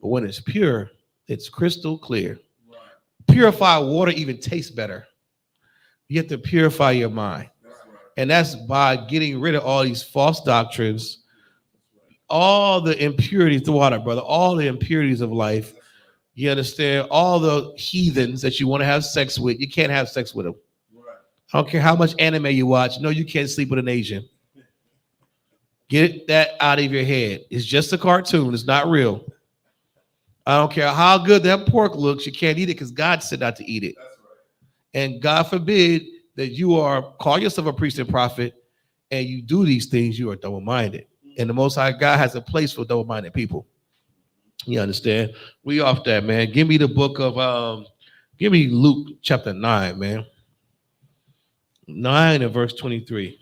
But when it's pure, it's crystal clear. Right. Purified water even tastes better. You have to purify your mind. And that's by getting rid of all these false doctrines, all the impurities, the water, brother, all the impurities of life. You understand? All the heathens that you want to have sex with, you can't have sex with them. Right. I don't care how much anime you watch. No, you can't sleep with an Asian. Get that out of your head. It's just a cartoon. It's not real. I don't care how good that pork looks. You can't eat it because God said not to eat it. That's right. And God forbid that you call yourself a priest and prophet and you do these things, you are double-minded. And the Most High God has a place for double-minded people. You understand? We off that, man. Give me the book of, give me Luke chapter 9, man. 9 and verse 23.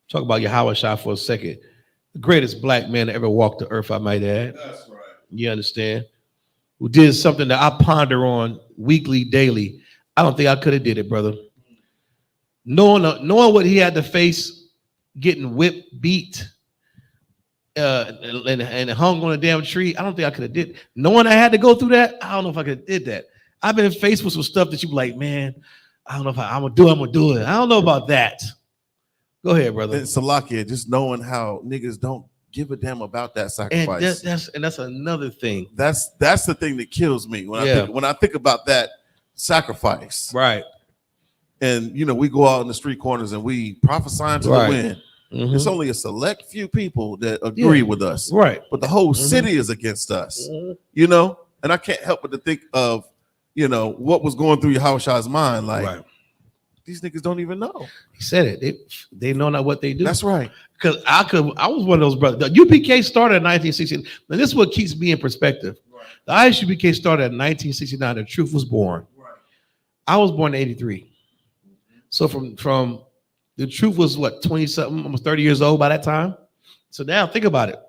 Talk about Yahweh Shai for a second. The greatest black man that ever walked the earth, I might add. That's right. You understand? Who did something that I ponder on weekly, daily. I don't think I could have did it, brother. Knowing what he had to face, getting whipped, beat, and hung on a damn tree, I don't think I could have did. Knowing I had to go through that, I don't know if I could have did that. I've been faced with some stuff that you be like, man, I don't know if I'm gonna do it. I don't know about that. Go ahead, brother. It's Salakia, just knowing how niggas don't give a damn about that sacrifice. And that's another thing. That's the thing that kills me when I think about that sacrifice. Right. And we go out in the street corners and we prophesying to the wind. Mm-hmm. It's only a select few people that agree with us. Right. But the whole city is against us. And I can't help but to think of, what was going through Yahweh Shai's mind. Like, these niggas don't even know. He said it. They know not what they do. That's right. Because I was one of those brothers. The UPK started in 1969. Now, this is what keeps me in perspective. Right. The ISUPK started in 1969. The truth was born. Right. I was born in 83. So from the truth was what, 20 something, almost 30 years old by that time. So now think about it.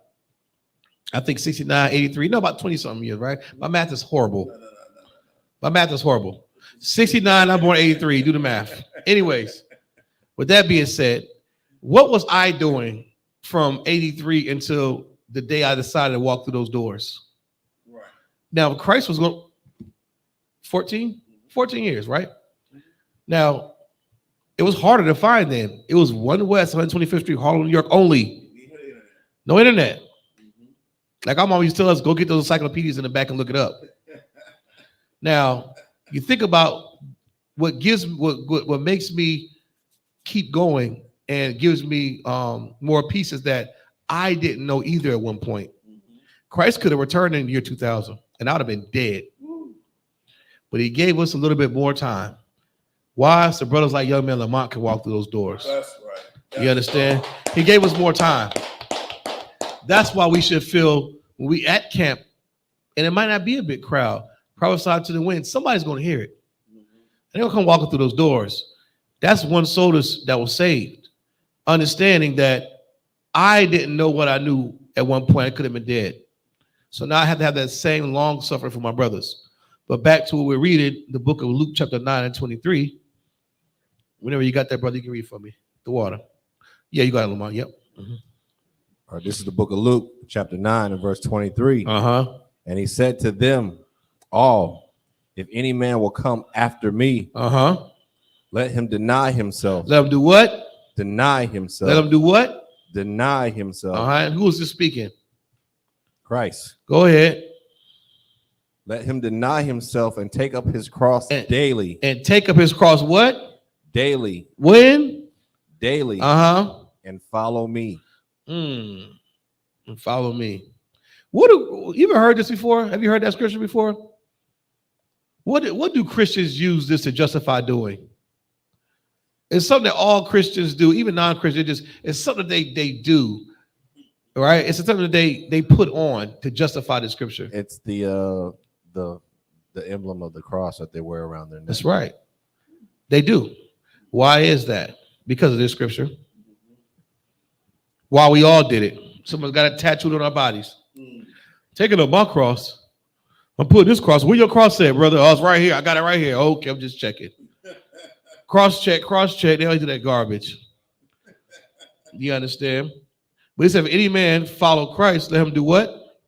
I think 69, 83, about 20 something years, right? My math is horrible. My math is horrible. 69, I'm born 83, do the math. Anyways, with that being said, what was I doing from 83 until the day I decided to walk through those doors? Right. Now, Christ was going 14 years, right? Now, It was harder to find then. It was 1 West, 125th Street, Harlem, New York only. No internet. Like I'm always telling us, go get those encyclopedias in the back and look it up. Now, you think about what makes me keep going and gives me more peace is that I didn't know either at one point. Christ could have returned in the year 2000, and I would have been dead. But he gave us a little bit more time. Why? So brothers like young man Lamont can walk through those doors. That's right. You understand? He gave us more time. That's why we should feel when we at camp, and it might not be a big crowd, prophesy to the wind, somebody's going to hear it. And they'll come walking through those doors. That's one soul that was saved. Understanding that I didn't know what I knew at one point. I could have been dead. So now I have to have that same long suffering for my brothers. But back to what we're reading, the book of Luke chapter 9 and 23. Whenever you got that, brother, you can read for me. The water. Yeah, you got it, Lamont. Yep. Mm-hmm. All right, this is the book of Luke, chapter 9 and verse 23. And he said to them all, if any man will come after me, let him deny himself. Let him do what? Deny himself. Let him do what? Deny himself. And who is this speaking? Christ. Go ahead. Let him deny himself and take up his cross daily. And take up his cross what? Daily. When? Daily. And follow me. And follow me. You ever heard this before? Have you heard that scripture before? What do Christians use this to justify doing? It's something that all Christians do, even non-Christians. It's something they do, right? It's something that they put on to justify the scripture. It's the emblem of the cross that they wear around their neck. That's right. They do. Why is that? Because of this scripture. Why we all did it. Someone's got it tattooed on our bodies. Taking up my cross. I'm putting this cross. Where your cross at, brother? Oh, it's right here. I got it right here. Okay, I'm just checking. Cross check. They always do that garbage. You understand? But he said, if any man follow Christ, let him do what?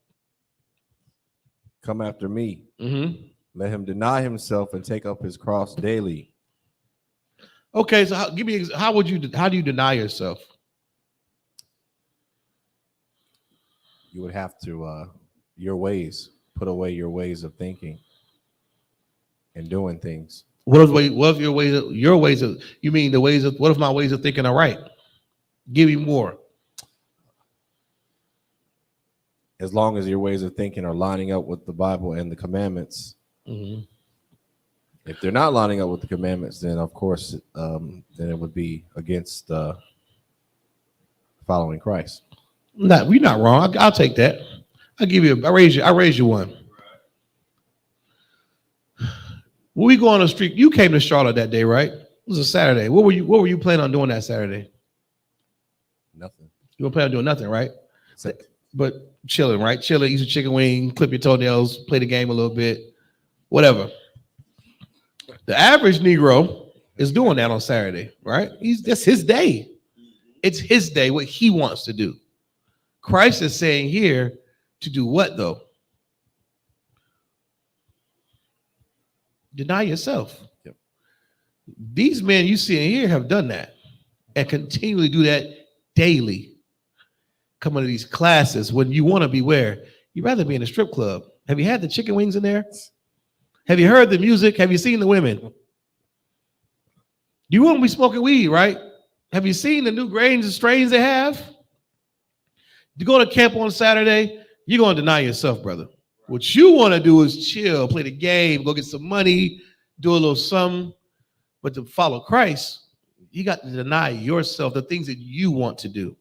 Come after me. Let him deny himself and take up his cross daily. Okay, so how do you deny yourself? You would have to put away your ways of thinking and doing things. What if your ways of you mean the ways of what if my ways of thinking are right? Give me more. As long as your ways of thinking are lining up with the Bible and the commandments. If they're not lining up with the commandments, then of course, then it would be against following Christ. No, you're not wrong. I'll take that. I'll give you. I raise you one. When we go on the street, you came to Charlotte that day, right? It was a Saturday. What were you planning on doing that Saturday? Nothing. You were planning on doing nothing, right? But chilling, right? Chilling, eat some chicken wing, clip your toenails, play the game a little bit, whatever. The average Negro is doing that on Saturday, right? That's his day. It's his day, what he wants to do. Christ is saying here to do what, though? Deny yourself. Yep. These men you see in here have done that and continually do that daily. Coming to these classes when you want to be where? You'd rather be in a strip club. Have you had the chicken wings in there? Have you heard the music? Have you seen the women? You want to be smoking weed, right? Have you seen the new grains and strains they have? You go to camp on Saturday, you're going to deny yourself, brother. What you want to do is chill, play the game, go get some money, do a little something. But to follow Christ, you got to deny yourself the things that you want to do.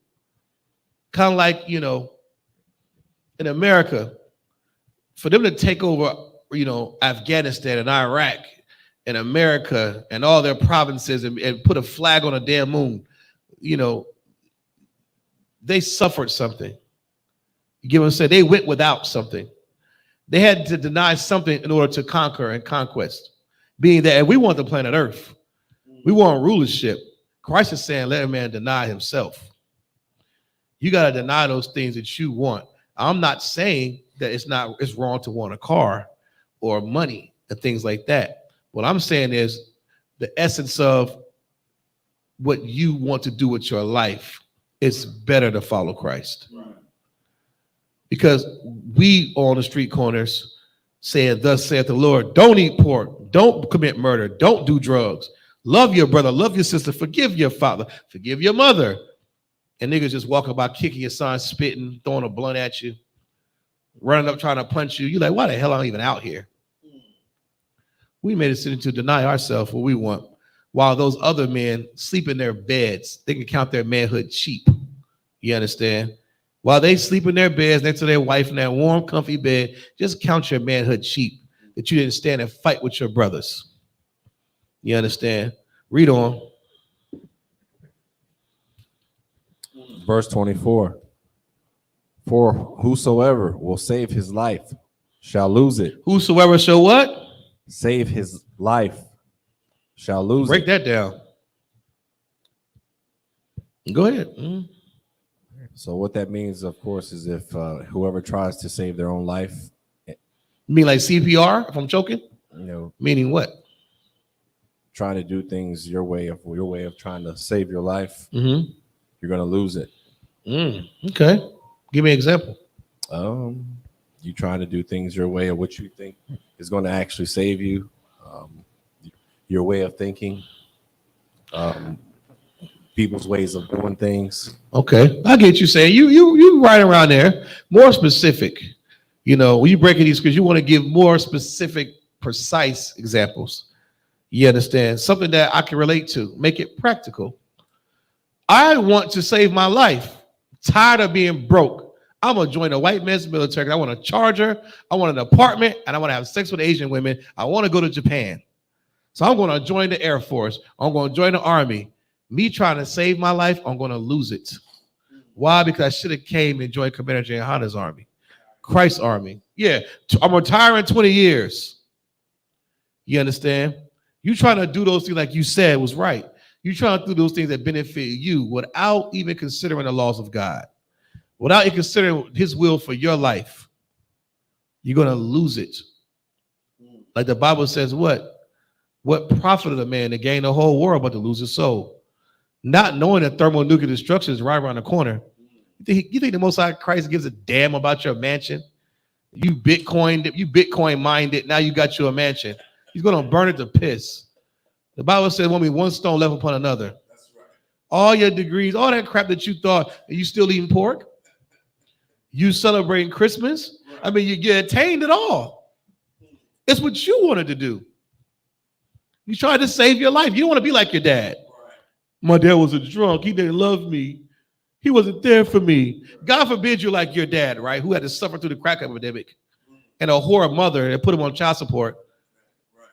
Kind of like, in America, for them to take over, Afghanistan and Iraq and America and all their provinces and put a flag on a damn moon, they suffered something. You get what I'm saying? They went without something. They had to deny something in order to conquer and conquest. Being that if we want the planet Earth, we want rulership. Christ is saying, let a man deny himself. You got to deny those things that you want. I'm not saying that it's wrong to want a car or money and things like that. What I'm saying is the essence of what you want to do with your life, it's better to follow Christ. Right. Because we on the street corners saying, thus saith the Lord, don't eat pork, don't commit murder, don't do drugs, love your brother, love your sister, forgive your father, forgive your mother. And niggas just walking by, kicking your son, spitting, throwing a blunt at you, running up trying to punch you. You're like, why the hell am I even out here? We made a decision to deny ourselves what we want, while those other men sleep in their beds. They can count their manhood cheap. You understand? While they sleep in their beds next to their wife in that warm, comfy bed, just count your manhood cheap, that you didn't stand and fight with your brothers. You understand? Read on. Verse 24. For whosoever will save his life shall lose it. Whosoever shall what? Save his life shall lose Break it. that down. Go ahead. So what that means, of course, is if whoever tries to save their own life. You mean like CPR if I'm choking? You know, meaning what? Trying to do things your way of trying to save your life. Mm-hmm. You're going to lose it. Okay. Give me an example. You trying to do things your way of what you think is going to actually save you. Your way of thinking. People's ways of doing things. Okay. I get you saying. You right around there. More specific. You know, when you break these because you want to give more specific, precise examples. You understand? Something that I can relate to. Make it practical. I want to save my life. Tired of being broke. I'm going to join the white man's military. I want a charger. I want an apartment. And I want to have sex with Asian women. I want to go to Japan. So I'm going to join the Air Force. I'm going to join the Army. Me trying to save my life, I'm going to lose it. Why? Because I should have came and joined Commander Jay Honda's army. Christ's army. Yeah. I'm retiring 20 years. You understand? You trying to do those things like you said was right. You trying to do those things that benefit you without even considering the laws of God, without even considering his will for your life. You're going to lose it. Like the Bible says, what profited a man to gain the whole world but to lose his soul? Not knowing that thermonuclear destruction is right around the corner. You think the Most High Christ gives a damn about your mansion? You Bitcoin minded. Now you got you a mansion. He's going to burn it to piss. The Bible says won't be one stone left upon another. That's right. All your degrees, all that crap that you thought, are you still eating pork? You celebrating Christmas? Right. I mean, you attained it all. It's what you wanted to do. You tried to save your life. You don't want to be like your dad. Right. My dad was a drunk. He didn't love me. He wasn't there for me. God forbid you're like your dad, right? Who had to suffer through the crack epidemic and a whore mother that put him on child support.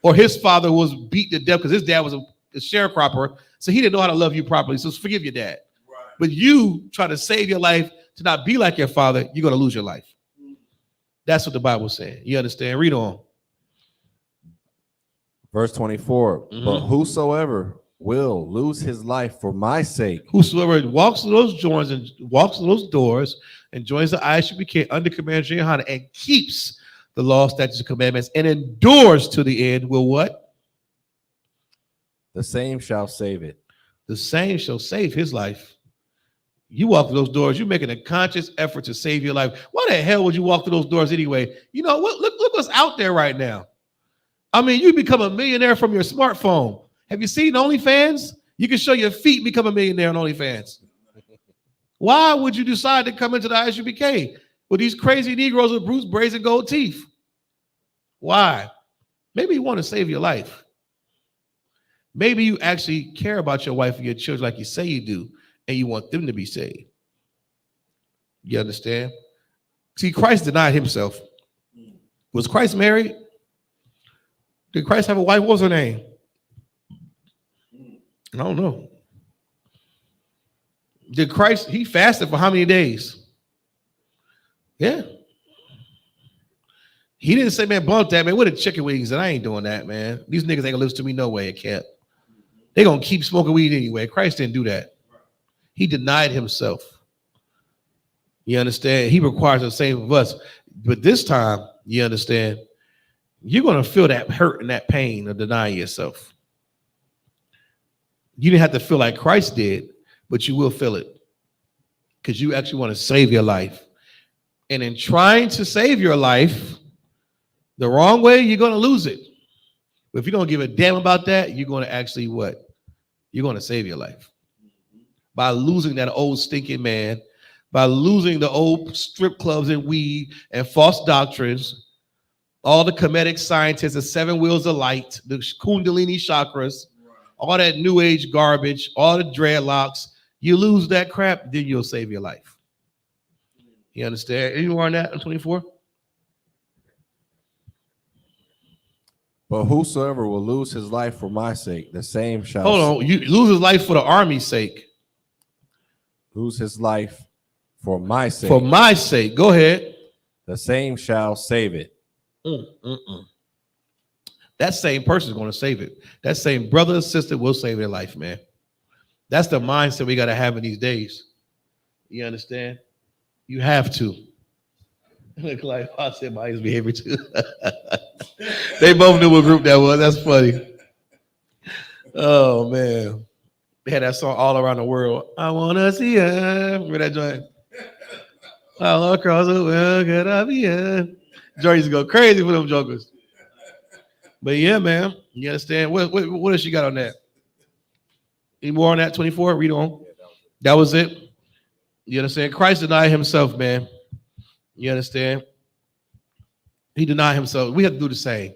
Or his father was beat to death because his dad was a sharecropper, so he didn't know how to love you properly. So forgive your dad. Right. But you try to save your life to not be like your father, you're going to lose your life. That's what the Bible's saying. You understand? Read on. Verse 24. But whosoever will lose his life for my sake. Whosoever walks through those doors and joins the Isupk under Commander Jay Honda and keeps the law, statutes, and commandments, and endures to the end, will what? The same shall save it. The same shall save his life. You walk through those doors, you're making a conscious effort to save your life. Why the hell would you walk through those doors anyway? You know what? Look what's out there right now. I mean, you become a millionaire from your smartphone. Have you seen OnlyFans? You can show your feet, become a millionaire on OnlyFans. Why would you decide to come into the Isupk with these crazy Negroes with Bruce braids and gold teeth? Why? Maybe you want to save your life. Maybe you actually care about your wife and your children like you say you do, and you want them to be saved. You understand? See, Christ denied himself. Was Christ married? Did Christ have a wife? What was her name? I don't know. Did Christ, he fasted for how many days? Yeah. He didn't say, man, bump that, man. What a chicken wings, and I ain't doing that, man. These niggas ain't gonna listen to me no way. It can't. They gonna keep smoking weed anyway. Christ didn't do that. He denied himself. You understand? He requires the same of us. But this time, you understand, you're gonna feel that hurt and that pain of denying yourself. You didn't have to feel like Christ did, but you will feel it because you actually want to save your life. And in trying to save your life the wrong way, you're going to lose it. But if you don't give a damn about that, you're going to actually what? You're going to save your life by losing that old stinking man, by losing the old strip clubs and weed and false doctrines, all the comedic scientists, the 7 wheels of light, the Kundalini chakras, all that new age garbage, all the dreadlocks. You lose that crap, then you'll save your life. You understand? Any more on that on 24? But whosoever will lose his life for my sake, the same shall. Hold on. You lose his life for the army's sake. Lose his life for my sake. For my sake. Go ahead. The same shall save it. That same person is going to save it. That same brother or sister will save their life, man. That's the mindset we got to have in these days. You understand? You have to. Look like I said my behavior too. They both knew what group that was. That's funny. Oh man. They had that song all around the world. I wanna see ya. Remember that joint? All across the world, could I be ya? Joy used to go crazy for them jokers. But yeah, man. You understand? What else you got on that? Any more on that? 24? Read on. That was it. You understand? Christ denied himself, man. You understand? He denied himself. We have to do the same.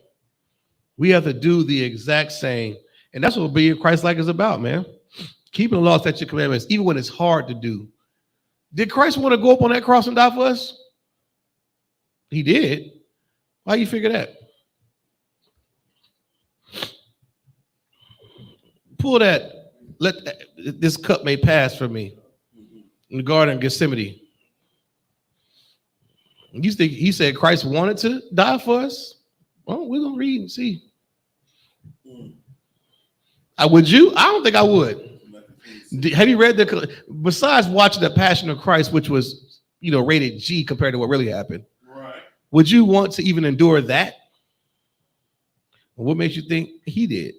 We have to do the exact same. And that's what being Christ-like is about, man. Keeping the law, statutes, commandments, even when it's hard to do. Did Christ want to go up on that cross and die for us? He did. Why you figure that? Pull that. Let this cup may pass for me. In the Garden of Gethsemane. You think he said Christ wanted to die for us? Well, we're going to read and see. Would you? I don't think I would. Have you read besides watching the Passion of Christ, which was, rated G compared to what really happened? Right. Would you want to even endure that? What makes you think he did?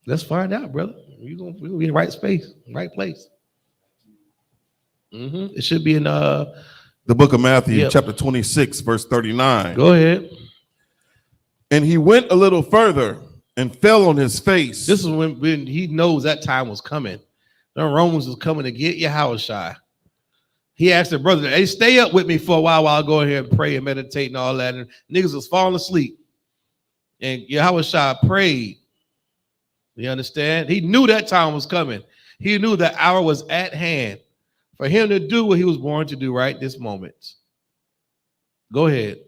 Let's find out, brother. We're going to be in the right space, right place. It should be in the book of Matthew, chapter 26, verse 39. Go ahead. And he went a little further and fell on his face. This is when he knows that time was coming. The Romans was coming to get Yahushua. He asked the brother, hey, stay up with me for a while I go in here and pray and meditate and all that. And niggas was falling asleep. And Yahushua prayed. You understand? He knew that time was coming. He knew the hour was at hand for him to do what he was born to do right this moment. Go ahead.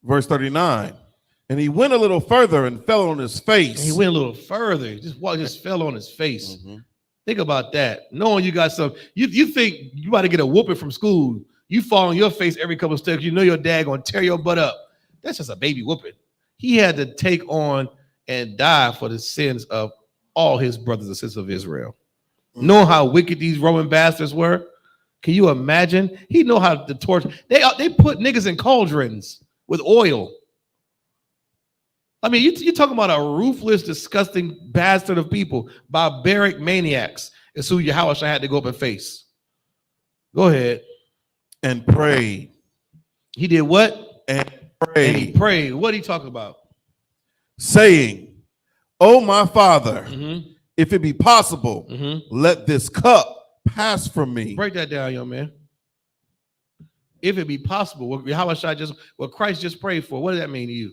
Verse 39. And he went a little further and fell on his face. And he went a little further. Just fell on his face. Think about that. Knowing you got some, you think you about to get a whooping from school. You fall on your face every couple of steps. You know your dad gonna tear your butt up. That's just a baby whooping. He had to take on and die for the sins of all his brothers and sisters of Israel. Knowing how wicked these Roman bastards were, can you imagine? He know how to torture. They put niggas in cauldrons with oil. I mean, you're talking about a ruthless, disgusting bastard of people, barbaric maniacs. It's who Yahushua had to go up and face. Go ahead. And prayed. He did what? And prayed. And he prayed. What are you talking about? Saying, oh, my Father, if it be possible, let this cup pass from me. Break that down, young man. If it be possible, what Christ just prayed for, what does that mean to you?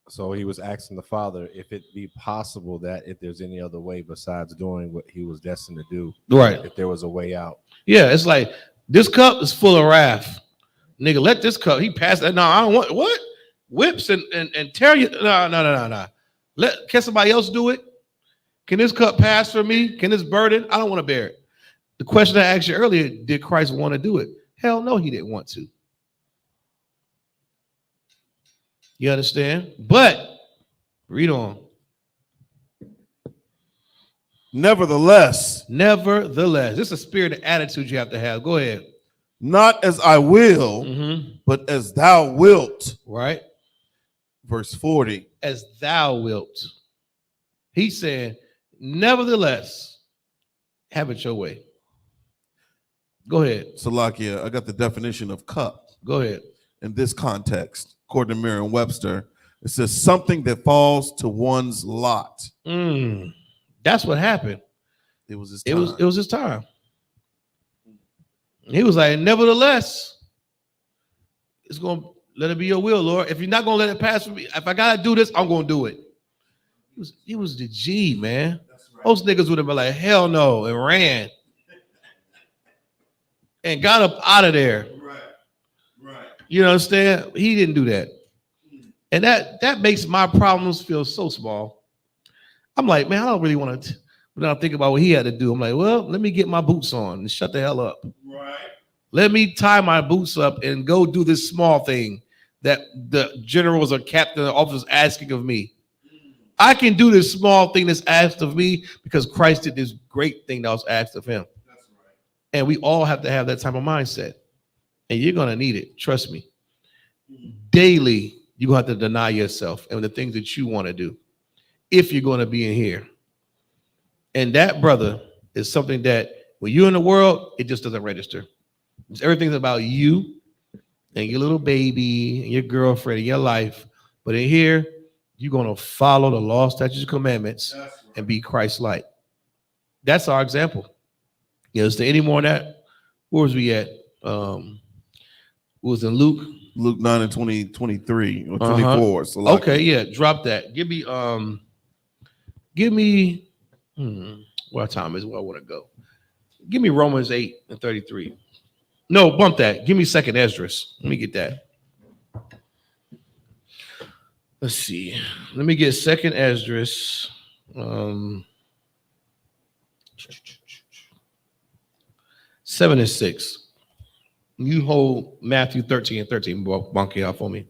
So he was asking the Father if it be possible that if there's any other way besides doing what he was destined to do, right? If there was a way out. Yeah, it's like this cup is full of wrath. Nigga, let this cup. He passed that. No, I don't want what? Whips and tear you. No. Can somebody else do it? Can this cup pass for me? Can this burden? I don't want to bear it. The question I asked you earlier, did Christ want to do it? Hell no, he didn't want to. You understand? But read on. Nevertheless, this is a spirit and attitude you have to have. Go ahead. Not as I will, but as thou wilt. Right. verse 40. As thou wilt. He's saying, nevertheless, have it your way. Go ahead. Salakia, I got the definition of cup. Go ahead. In this context, according to Merriam-Webster, it says something that falls to one's lot. That's what happened. It was his time. It was his time. He was like, nevertheless, it's going to let it be your will, Lord. If you're not going to let it pass for me, if I got to do this, I'm going to do it. He was the G, man. Right. Most niggas would have been like, hell no, and ran. And got up out of there. Right. You understand? He didn't do that. And that makes my problems feel so small. I'm like, man, I don't really want to. But I think about what he had to do. I'm like, well, let me get my boots on and shut the hell up. Right. Let me tie my boots up and go do this small thing that the generals or captain or officers asking of me. I can do this small thing that's asked of me because Christ did this great thing that was asked of him. That's right. And we all have to have that type of mindset. And you're going to need it. Trust me. Daily, you're going to have to deny yourself and the things that you want to do if you're going to be in here. And that, brother, is something that when you're in the world, it just doesn't register. Everything's about you and your little baby and your girlfriend and your life. But in here, you're going to follow the law, statutes, and commandments and be Christ-like. That's our example. Is there any more on that? Where was we at? It was in Luke. Luke 9 and 23 or 24. So like, okay, yeah, drop that. Give me, what time is it? Where I want to go? Give me Romans 8 and 33. No, bump that. Give me 2nd Esdras. Let me get that. Let's see. Let me get 2nd Esdras. 7 and 6. You hold Matthew 13 and 13. Bonk it out for me.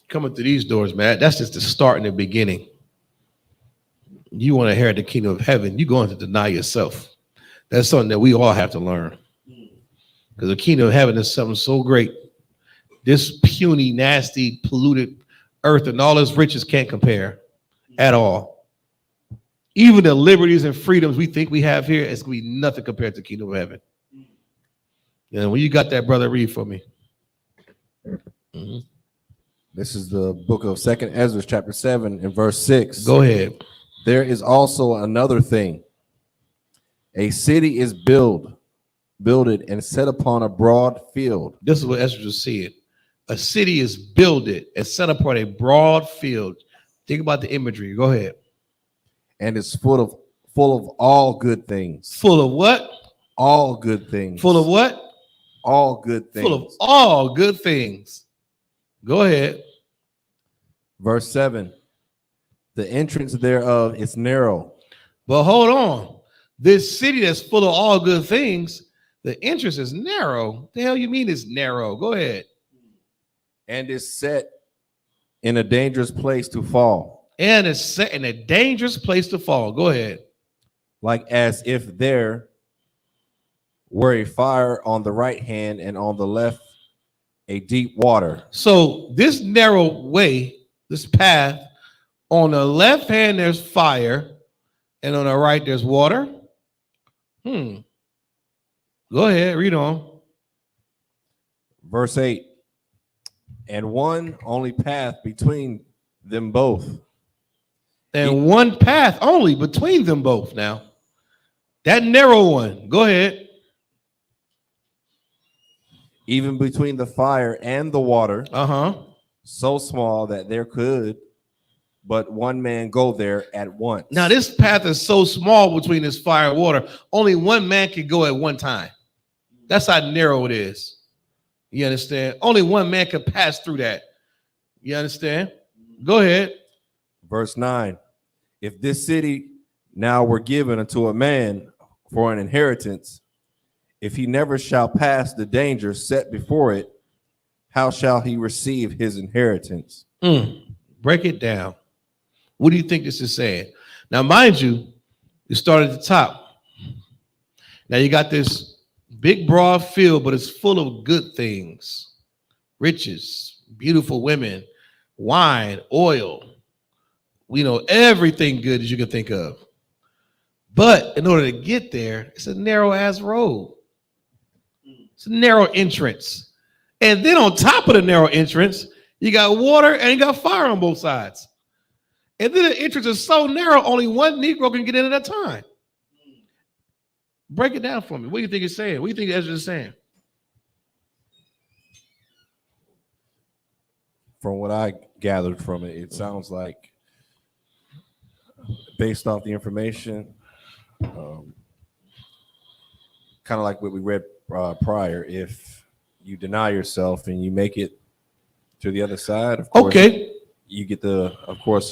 Coming through these doors, man, that's just the start and the beginning. You want to inherit the kingdom of heaven, you're going to deny yourself. That's something that we all have to learn. Because the kingdom of heaven is something so great. This puny, nasty, polluted earth and all its riches can't compare at all. Even the liberties and freedoms we think we have here, it's going to be nothing compared to the kingdom of heaven. And when you got that, brother, read for me. Mm-hmm. This is the book of 2nd Ezra, chapter 7, and verse 6. Go ahead. There is also another thing. A city is builded and set upon a broad field. This is what Ezra was saying. A city is builded and set upon a broad field. Think about the imagery. Go ahead. And it's full of all good things. Full of what? All good things. Full of what? All good things. Full of all good things. Go ahead. Verse 7. The entrance thereof is narrow. But hold on. This city that's full of all good things, the entrance is narrow. The hell you mean it's narrow? Go ahead. And is set in a dangerous place to fall. And it's set in a dangerous place to fall. Go ahead. Like as if there were a fire on the right hand and on the left a deep water. So this narrow way, this path, on the left hand there's fire, and on the right there's water. Go ahead, read on. Verse 8. And one only path between them both. And one path only between them both. Now, that narrow one. Go ahead. Even between the fire and the water. So small that there could but one man go there at once. Now, this path is so small between this fire and water, only one man can go at one time. That's how narrow it is. You understand? Only one man can pass through that. You understand? Go ahead. Verse 9. If this city now were given unto a man for an inheritance, if he never shall pass the danger set before it, how shall he receive his inheritance? Break it down. What do you think this is saying? Now, mind you, you start at the top. Now you got this big broad field, but it's full of good things. riches, beautiful women, wine, oil, everything good that you can think of. But in order to get there, it's a narrow ass road. It's a narrow entrance. And then on top of the narrow entrance, you got water and you got fire on both sides. And then the entrance is so narrow, only one Negro can get in at a time. Break it down for me. What do you think it's saying? What do you think Ezra is saying? From what I gathered from it, it sounds like, based off the information, kind of like what we read prior, if you deny yourself and you make it to the other side, of course, you get to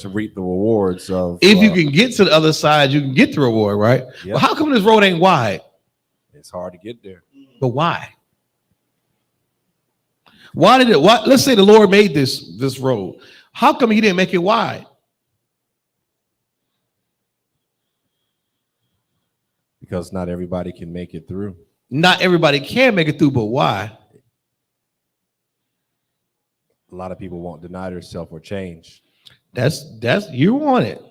reap the rewards of. If you can get to the other side, you can get the reward, right? Yep. Well, how come this road ain't wide? It's hard to get there. But why? Why did it? Let's say the Lord made this road. How come he didn't make it wide? Because not everybody can make it through. Not everybody can make it through, but why? A lot of people won't deny themselves or change. That's you want it.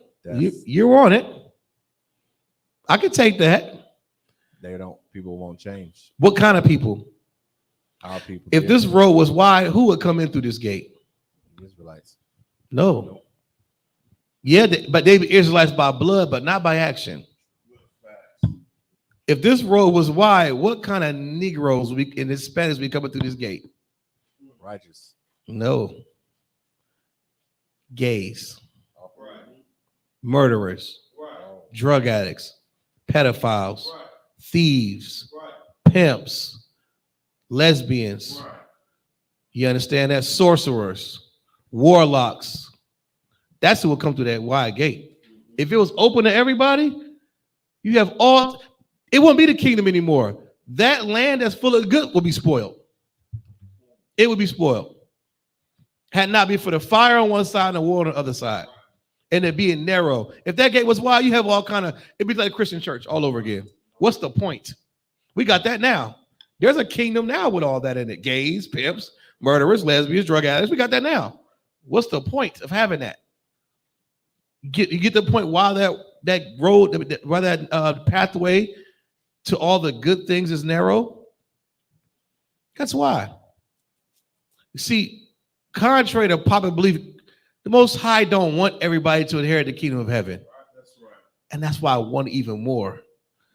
You want it. I can take that. People won't change. What kind of people? Our people. If this road was wide, who would come in through this gate? The Israelites. No. Yeah, but they be Israelites by blood, but not by action. If this road was wide, what kind of Negroes and Hispanics be coming through this gate? Righteous. No. Gays. Murderers. Drug addicts. Pedophiles. Thieves. Pimps. Lesbians. You understand that? Sorcerers. Warlocks. That's who will come through that wide gate. If it was open to everybody, you have all. It wouldn't be the kingdom anymore. That land that's full of good will be spoiled. It would be spoiled. Had not been for the fire on one side and the water on the other side. And it being narrow. If that gate was wide, you have all kind of, it'd be like a Christian church all over again. What's the point? We got that now. There's a kingdom now with all that in it. Gays, pimps, murderers, lesbians, drug addicts. We got that now. What's the point of having that? You get the point why that road, why that pathway to all the good things is narrow? That's why. You see, contrary to popular belief, the Most High don't want everybody to inherit the kingdom of heaven. That's right. And that's why I want even more.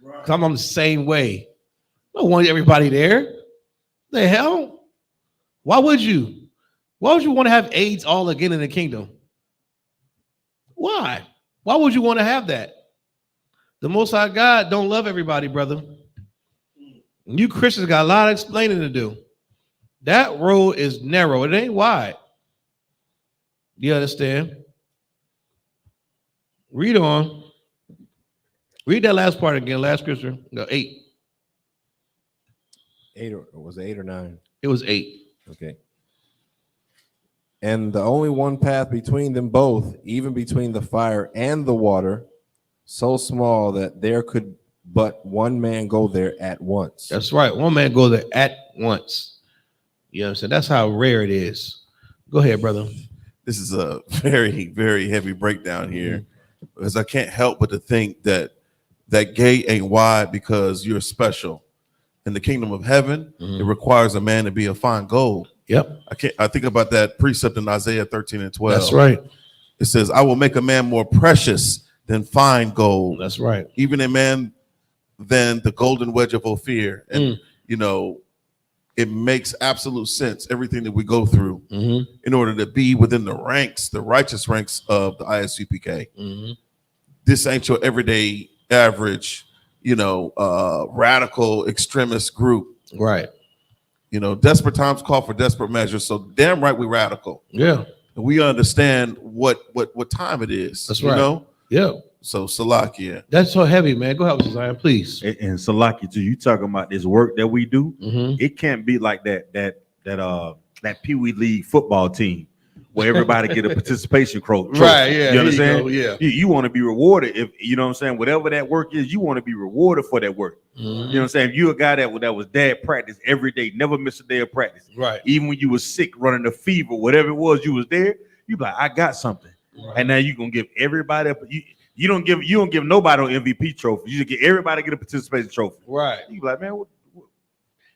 Because I'm on the same way. I don't want everybody there. The hell? Why would you? Why would you want to have AIDS all again in the kingdom? Why? Why would you want to have that? The Most High God don't love everybody, brother. You Christians got a lot of explaining to do. That road is narrow. It ain't wide. You understand? Read on. Read that last part again. Last scripture. No, 8. 8 or was it 8 or 9? It was 8. Okay. And the only one path between them both, even between the fire and the water, so small that there could but one man go there at once. That's right. One man go there at once. You know what I'm saying? That's how rare it is. Go ahead, brother. This is a very, very heavy breakdown here, because I can't help but to think that that gate ain't wide because you're special. In the kingdom of heaven, it requires a man to be of fine gold. Yep. I think about that precept in Isaiah 13 and 12. That's right. It says, I will make a man more precious than fine gold. That's right. Even a man than the golden wedge of Ophir. And, you know, it makes absolute sense, everything that we go through in order to be within the ranks, the righteous ranks of the Isupk. This ain't your everyday average, you know, radical extremist group. Right. You know, desperate times call for desperate measures. So damn right we radical. Yeah. And we understand what time it is. That's you right. know? Yeah. So Salakia. That's so heavy, man. Go ahead, Zion, please. And Salakia too. You talking about this work that we do? It can't be like that Pee Wee League football team where everybody get a participation trophy. Right. Yeah. You understand? Yeah. You want to be rewarded if you know what I'm saying. Whatever that work is, you want to be rewarded for that work. You know what I'm saying? If you a guy that was dad practice every day, never miss a day of practice. Right. Even when you was sick, running a fever, whatever it was, you was there. You be like, I got something. Right. And now you gonna give everybody you don't give nobody an MVP trophy. You just get everybody get a participation trophy. Right. You be like, man,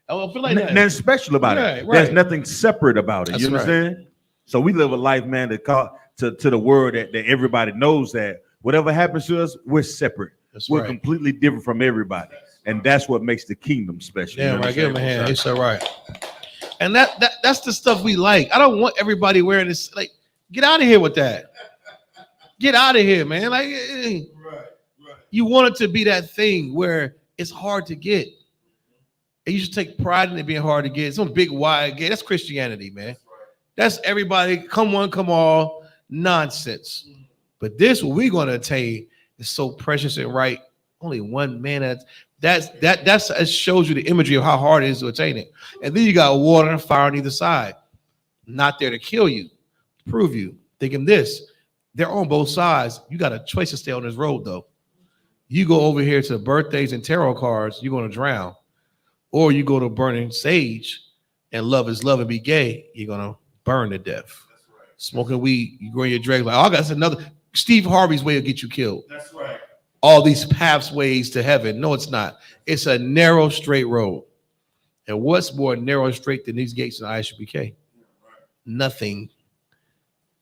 I don't feel like that. Nothing special about it. Right. There's nothing separate about it. That's you understand? Right. So we live a life, man, that to the word that everybody knows that whatever happens to us, we're separate. We're completely different from everybody. And that's what makes the kingdom special. Yeah, right. Give him a hand. It's all right. And that's the stuff we like. I don't want everybody wearing this. Like, get out of here with that. Get out of here, man. Like, you want it to be that thing where it's hard to get. And you should take pride in it being hard to get. Some big wide gate. That's Christianity, man. That's everybody. Come one, come all. Nonsense. But this, what we're going to attain, is so precious and right. Only one man. That shows you the imagery of how hard it is to attain it. And then you got water and fire on either side. Not there to kill you, to prove you. Thinking this, they're on both sides. You got a choice to stay on this road, though. You go over here to birthdays and tarot cards, you're going to drown. Or you go to burning sage and love is love and be gay, you're going to burn to death. Right. Smoking weed, you growing your dregs. Like, oh, that's another Steve Harvey's way of get you killed. That's right. All these pathways to heaven. No, it's not. It's a narrow, straight road. And what's more narrow and straight than these gates in Isupk? Right. Nothing.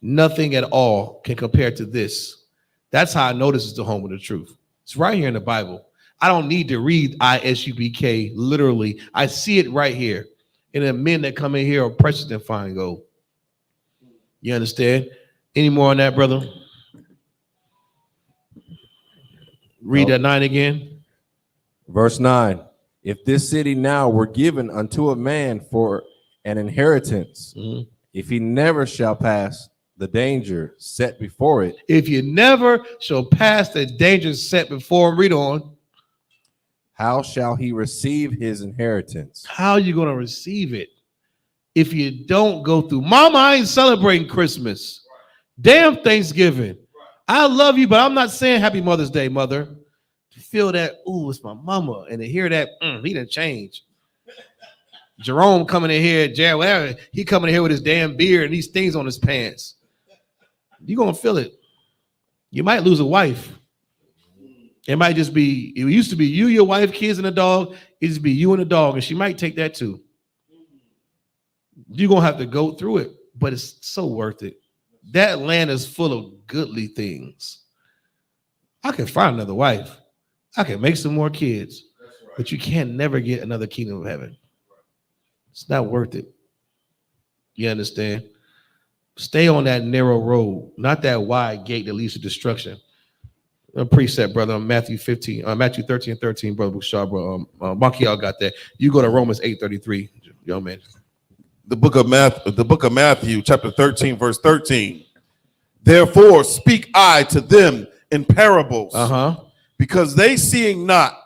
Nothing at all can compare to this. That's how I know this is the home of the truth. It's right here in the Bible. I don't need to read Isupk literally. I see it right here. And the men that come in here are precious than fine gold. You understand? Any more on that, brother? Read that 9 again. Verse 9. If this city now were given unto a man for an inheritance, if he never shall pass the danger set before it. If you never shall pass the danger set before him, read on. How shall he receive his inheritance? How are you going to receive it if you don't go through? Mama, I ain't celebrating Christmas. Damn Thanksgiving. I love you, but I'm not saying Happy Mother's Day, mother. To feel that, ooh, it's my mama. And to hear that, he done changed. Jerome coming in here, Jared, whatever, he coming in here with his damn beard and these things on his pants. You're going to feel it. You might lose a wife. It might just be, it used to be you, your wife, kids, and a dog. It used to be you and a dog, and she might take that too. You're going to have to go through it, but it's so worth it. That land is full of goodly things. I can find another wife. I can make some more kids, but you can never get another kingdom of heaven. It's not worth it. You understand? Stay on that narrow road, not that wide gate that leads to destruction. A precept, brother, on Matthew 13 and 13, brother Bouchard, bro. Monkey, got that. You go to Romans 8:33, young man. The book of Matthew, chapter 13, verse 13. Therefore, speak I to them in parables, because they seeing not,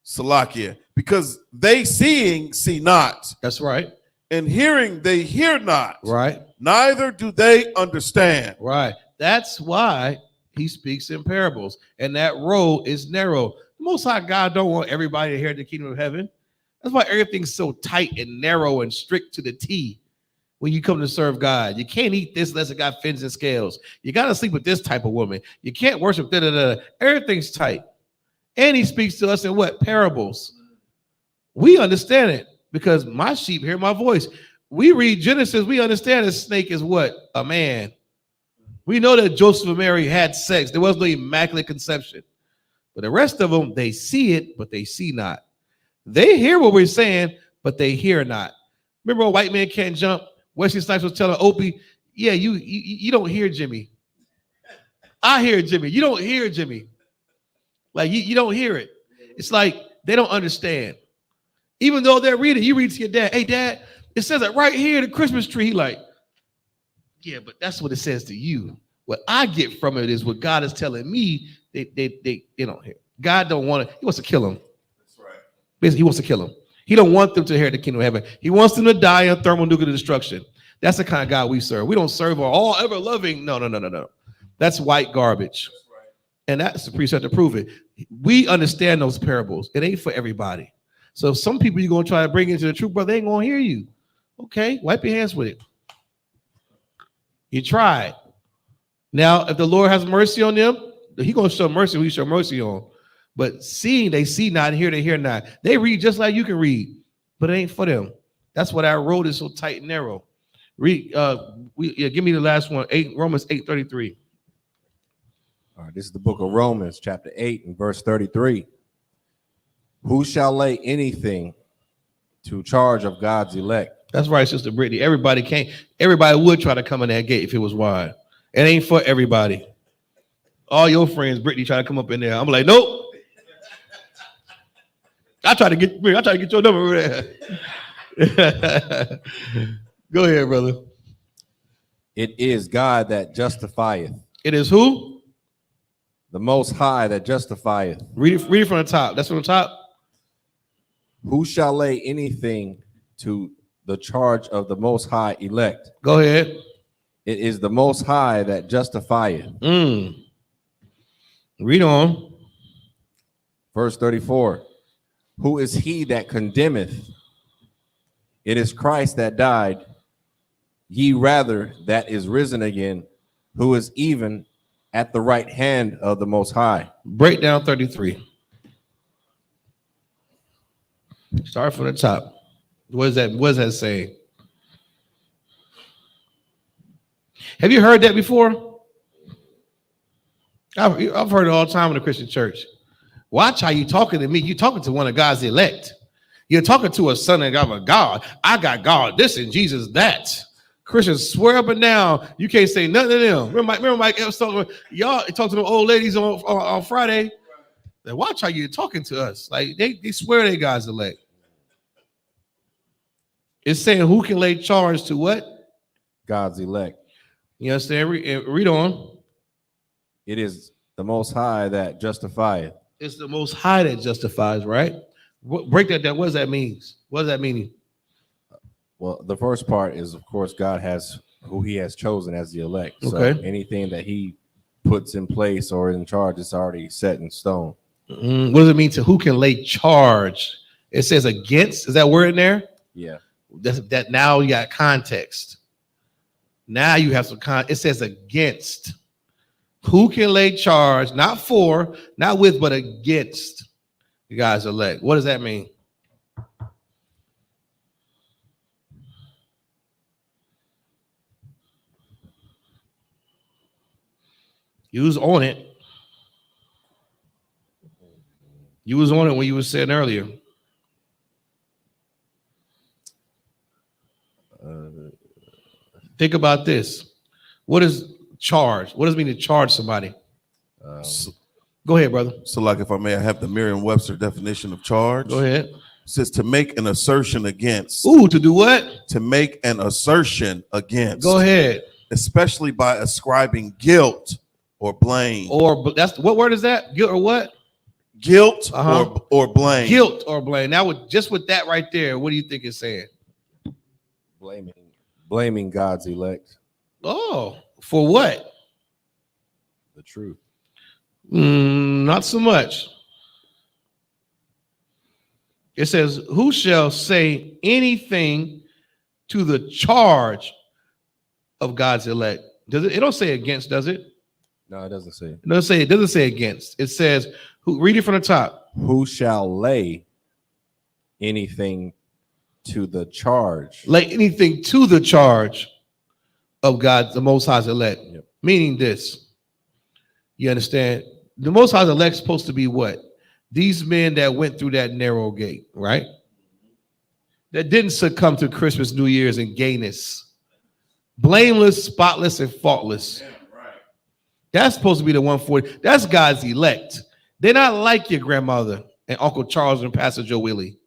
Salakia, because they seeing see not. That's right. And hearing they hear not. Right. Neither do they understand. Right. That's why he speaks in parables, and that road is narrow. The Most High God don't want everybody to inherit the kingdom of heaven. That's why everything's so tight and narrow and strict to the T. When you come to serve God, you can't eat this unless it got fins and scales. You got to sleep with this type of woman. You can't worship da-da-da. Everything's tight. And he speaks to us in what? Parables. We understand it because my sheep hear my voice. We read Genesis. We understand a snake is what? A man. We know that Joseph and Mary had sex. There was no immaculate conception. But the rest of them, they see it, but they see not. They hear what we're saying, but they hear not. Remember a white man can't jump? Wesley Snipes was telling Opie, yeah, you don't hear Jimmy. I hear Jimmy. You don't hear Jimmy. Like you don't hear it. It's like they don't understand. Even though they're reading, you read to your dad, hey, Dad, it says that right here, the Christmas tree. He like, yeah, but that's what it says to you. What I get from it is what God is telling me. They don't hear. God don't want to. He wants to kill them. That's right. Basically, he wants to kill them. He don't want them to inherit the kingdom of heaven. He wants them to die in thermonuclear destruction. That's the kind of God we serve. We don't serve all ever loving. No. That's white garbage. That's right. And that's the precept to prove it. We understand those parables. It ain't for everybody. So if some people you're going to try to bring into the truth, brother, they ain't going to hear you. Okay, wipe your hands with it. You tried. Now, if the Lord has mercy on them, He's going to show mercy who He show mercy on. But seeing, they see not, hear, they hear not. They read just like you can read, but it ain't for them. That's why our road is so tight and narrow. Read, give me the last one, Romans 8:33. All right, this is the book of Romans, chapter 8 and verse 33. Who shall lay anything to charge of God's elect? That's right, Sister Brittany. Everybody would try to come in that gate if it was wide. It ain't for everybody. All your friends, Brittany, try to come up in there. I'm like, nope. I try to get your number over there. Go ahead, brother. It is God that justifieth. It is who? The Most High that justifieth. Read it from the top. That's from the top. Who shall lay anything to the charge of the Most High elect? Go ahead. It is the Most High that justifieth. Read on. Verse 34. Who is he that condemneth? It is Christ that died, ye rather that is risen again, who is even at the right hand of the Most High. Break down 33. Start from the top. What is that saying? Have you heard that before? I've heard it all the time in the Christian church. Watch how you talking to me. You talking to one of God's elect. You're talking to a son of God. I got God this and Jesus that. Christians swear up and down. You can't say nothing to them. Remember Mike Epps talking? Y'all talk to them old ladies on Friday. Like, watch how you're talking to us. Like they swear they God's elect. It's saying who can lay charge to what? God's elect. You understand? Read on. It is the Most High that justifieth. It's the Most High that justifies, right? Break that down. What does that mean? What does that mean? Well, the first part is, of course, God has who He has chosen as the elect. So okay. Anything that He puts in place or in charge is already set in stone. What does it mean to who can lay charge? It says against. Is that word in there? Yeah. That now you got context. Now you have some it says against. Who can lay charge? Not for, not with, but against the God's elect. What does that mean? You was on it. You was on it when you were saying earlier. Think about this. What is charge? What does it mean to charge somebody? Go ahead, brother. So, like, if I may, I have the Merriam-Webster definition of charge. Go ahead. It says to make an assertion against. Ooh, to do what? To make an assertion against. Go ahead. Especially by ascribing guilt or blame. Or that's what word is that? Guilt or what? Guilt or blame. Guilt or blame. Now, just with that right there, what do you think it's saying? Blaming God's elect. Oh, for what? The truth. Not so much. It says, who shall say anything to the charge of God's elect? Does it? It don't say against, does it? No, it doesn't say. It doesn't say against. It says, read it from the top. Who shall lay anything to the charge? Lay anything to the charge of God, the Most High's elect. Yep. Meaning this. You understand? The Most High's elect is supposed to be what? These men that went through that narrow gate, right? That didn't succumb to Christmas, New Year's, and gayness. Blameless, spotless, and faultless. Yeah, right. That's supposed to be the 140. That's God's elect. They're not like your grandmother and Uncle Charles and Pastor Joe Willie.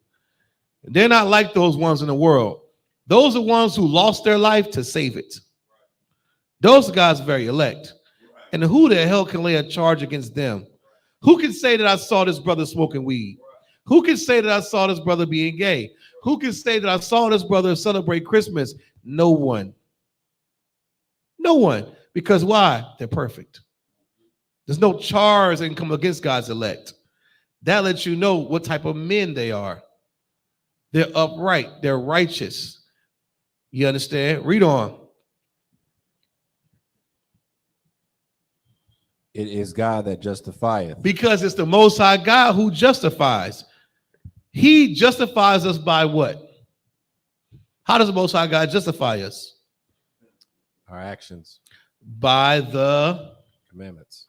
They're not like those ones in the world. Those are ones who lost their life to save it. Those are God's very elect. And who the hell can lay a charge against them? Who can say that I saw this brother smoking weed? Who can say that I saw this brother being gay? Who can say that I saw this brother celebrate Christmas? No one. No one. Because why? They're perfect. There's no charge that can come against God's elect. That lets you know what type of men they are. They're upright. They're righteous. You understand? Read on. It is God that justifieth. Because it's the Most High God who justifies. He justifies us by what? How does the Most High God justify us? Our actions. By the commandments.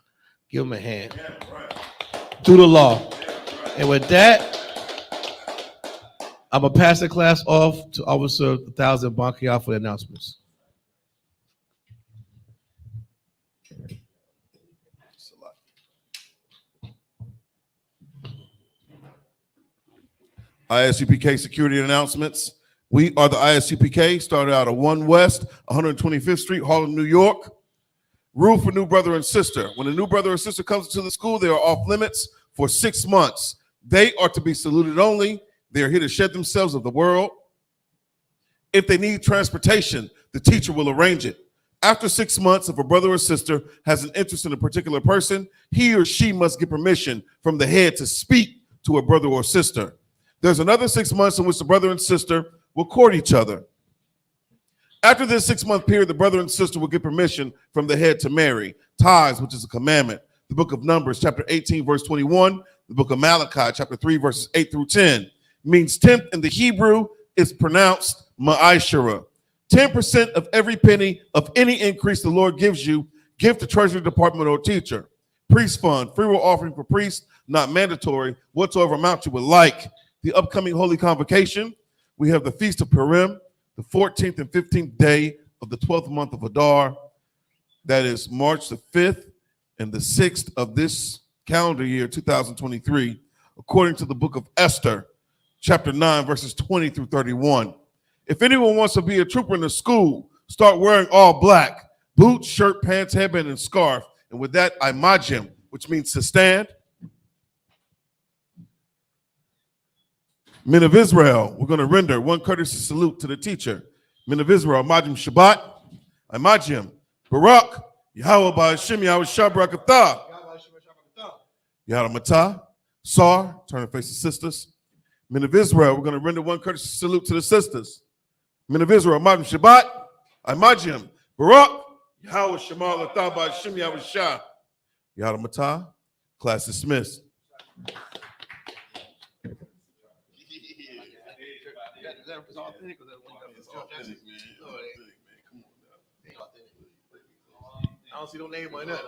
Give him a hand. Yeah, right. Through the law. Yeah, right. And with that, I'm going to pass the class off to Officer 1000 Bankia for the announcements. ISUPK security announcements. We are the ISUPK, started out at 1 West, 125th Street, Harlem, New York. Rule for new brother and sister. When a new brother or sister comes to the school, they are off limits for 6 months. They are to be saluted only. They are here to shed themselves of the world. If they need transportation, the teacher will arrange it. After 6 months, if a brother or sister has an interest in a particular person, he or she must get permission from the head to speak to a brother or sister. There's another 6 months in which the brother and sister will court each other. After this 6 month period, the brother and sister will get permission from the head to marry. Tithes, which is a commandment. The book of Numbers, chapter 18, verse 21. The book of Malachi, chapter 3, verses 8 through 10. Means tenth in the Hebrew is pronounced ma'ashara. 10% of every penny of any increase the Lord gives you, give to Treasury Department or teacher. Priest fund, free will offering for priests, not mandatory, whatsoever amount you would like. The upcoming Holy Convocation, we have the Feast of Purim, the 14th and 15th day of the 12th month of Adar. That is March the 5th and the 6th of this calendar year, 2023, according to the book of Esther, chapter 9, verses 20 through 31. If anyone wants to be a trooper in the school, start wearing all black, boots, shirt, pants, headband, and scarf. And with that, imajim, which means to stand. Men of Israel, we're going to render one courtesy salute to the teacher. Men of Israel, imajim Shabbat, imajim, Barak, Yahweh Ba'ashim, Yahweh Shabrakatah, Yahweh Matah, Sar, turn and face the sisters. Men of Israel, we're going to render one courtesy salute to the sisters. Men of Israel, imajim Shabbat, imajim, Barak, Yahweh Shema Latah Ba'ashim, Yahweh Shah, Yahweh Matah. Class dismissed. It's authentic, man. I don't see no name on that.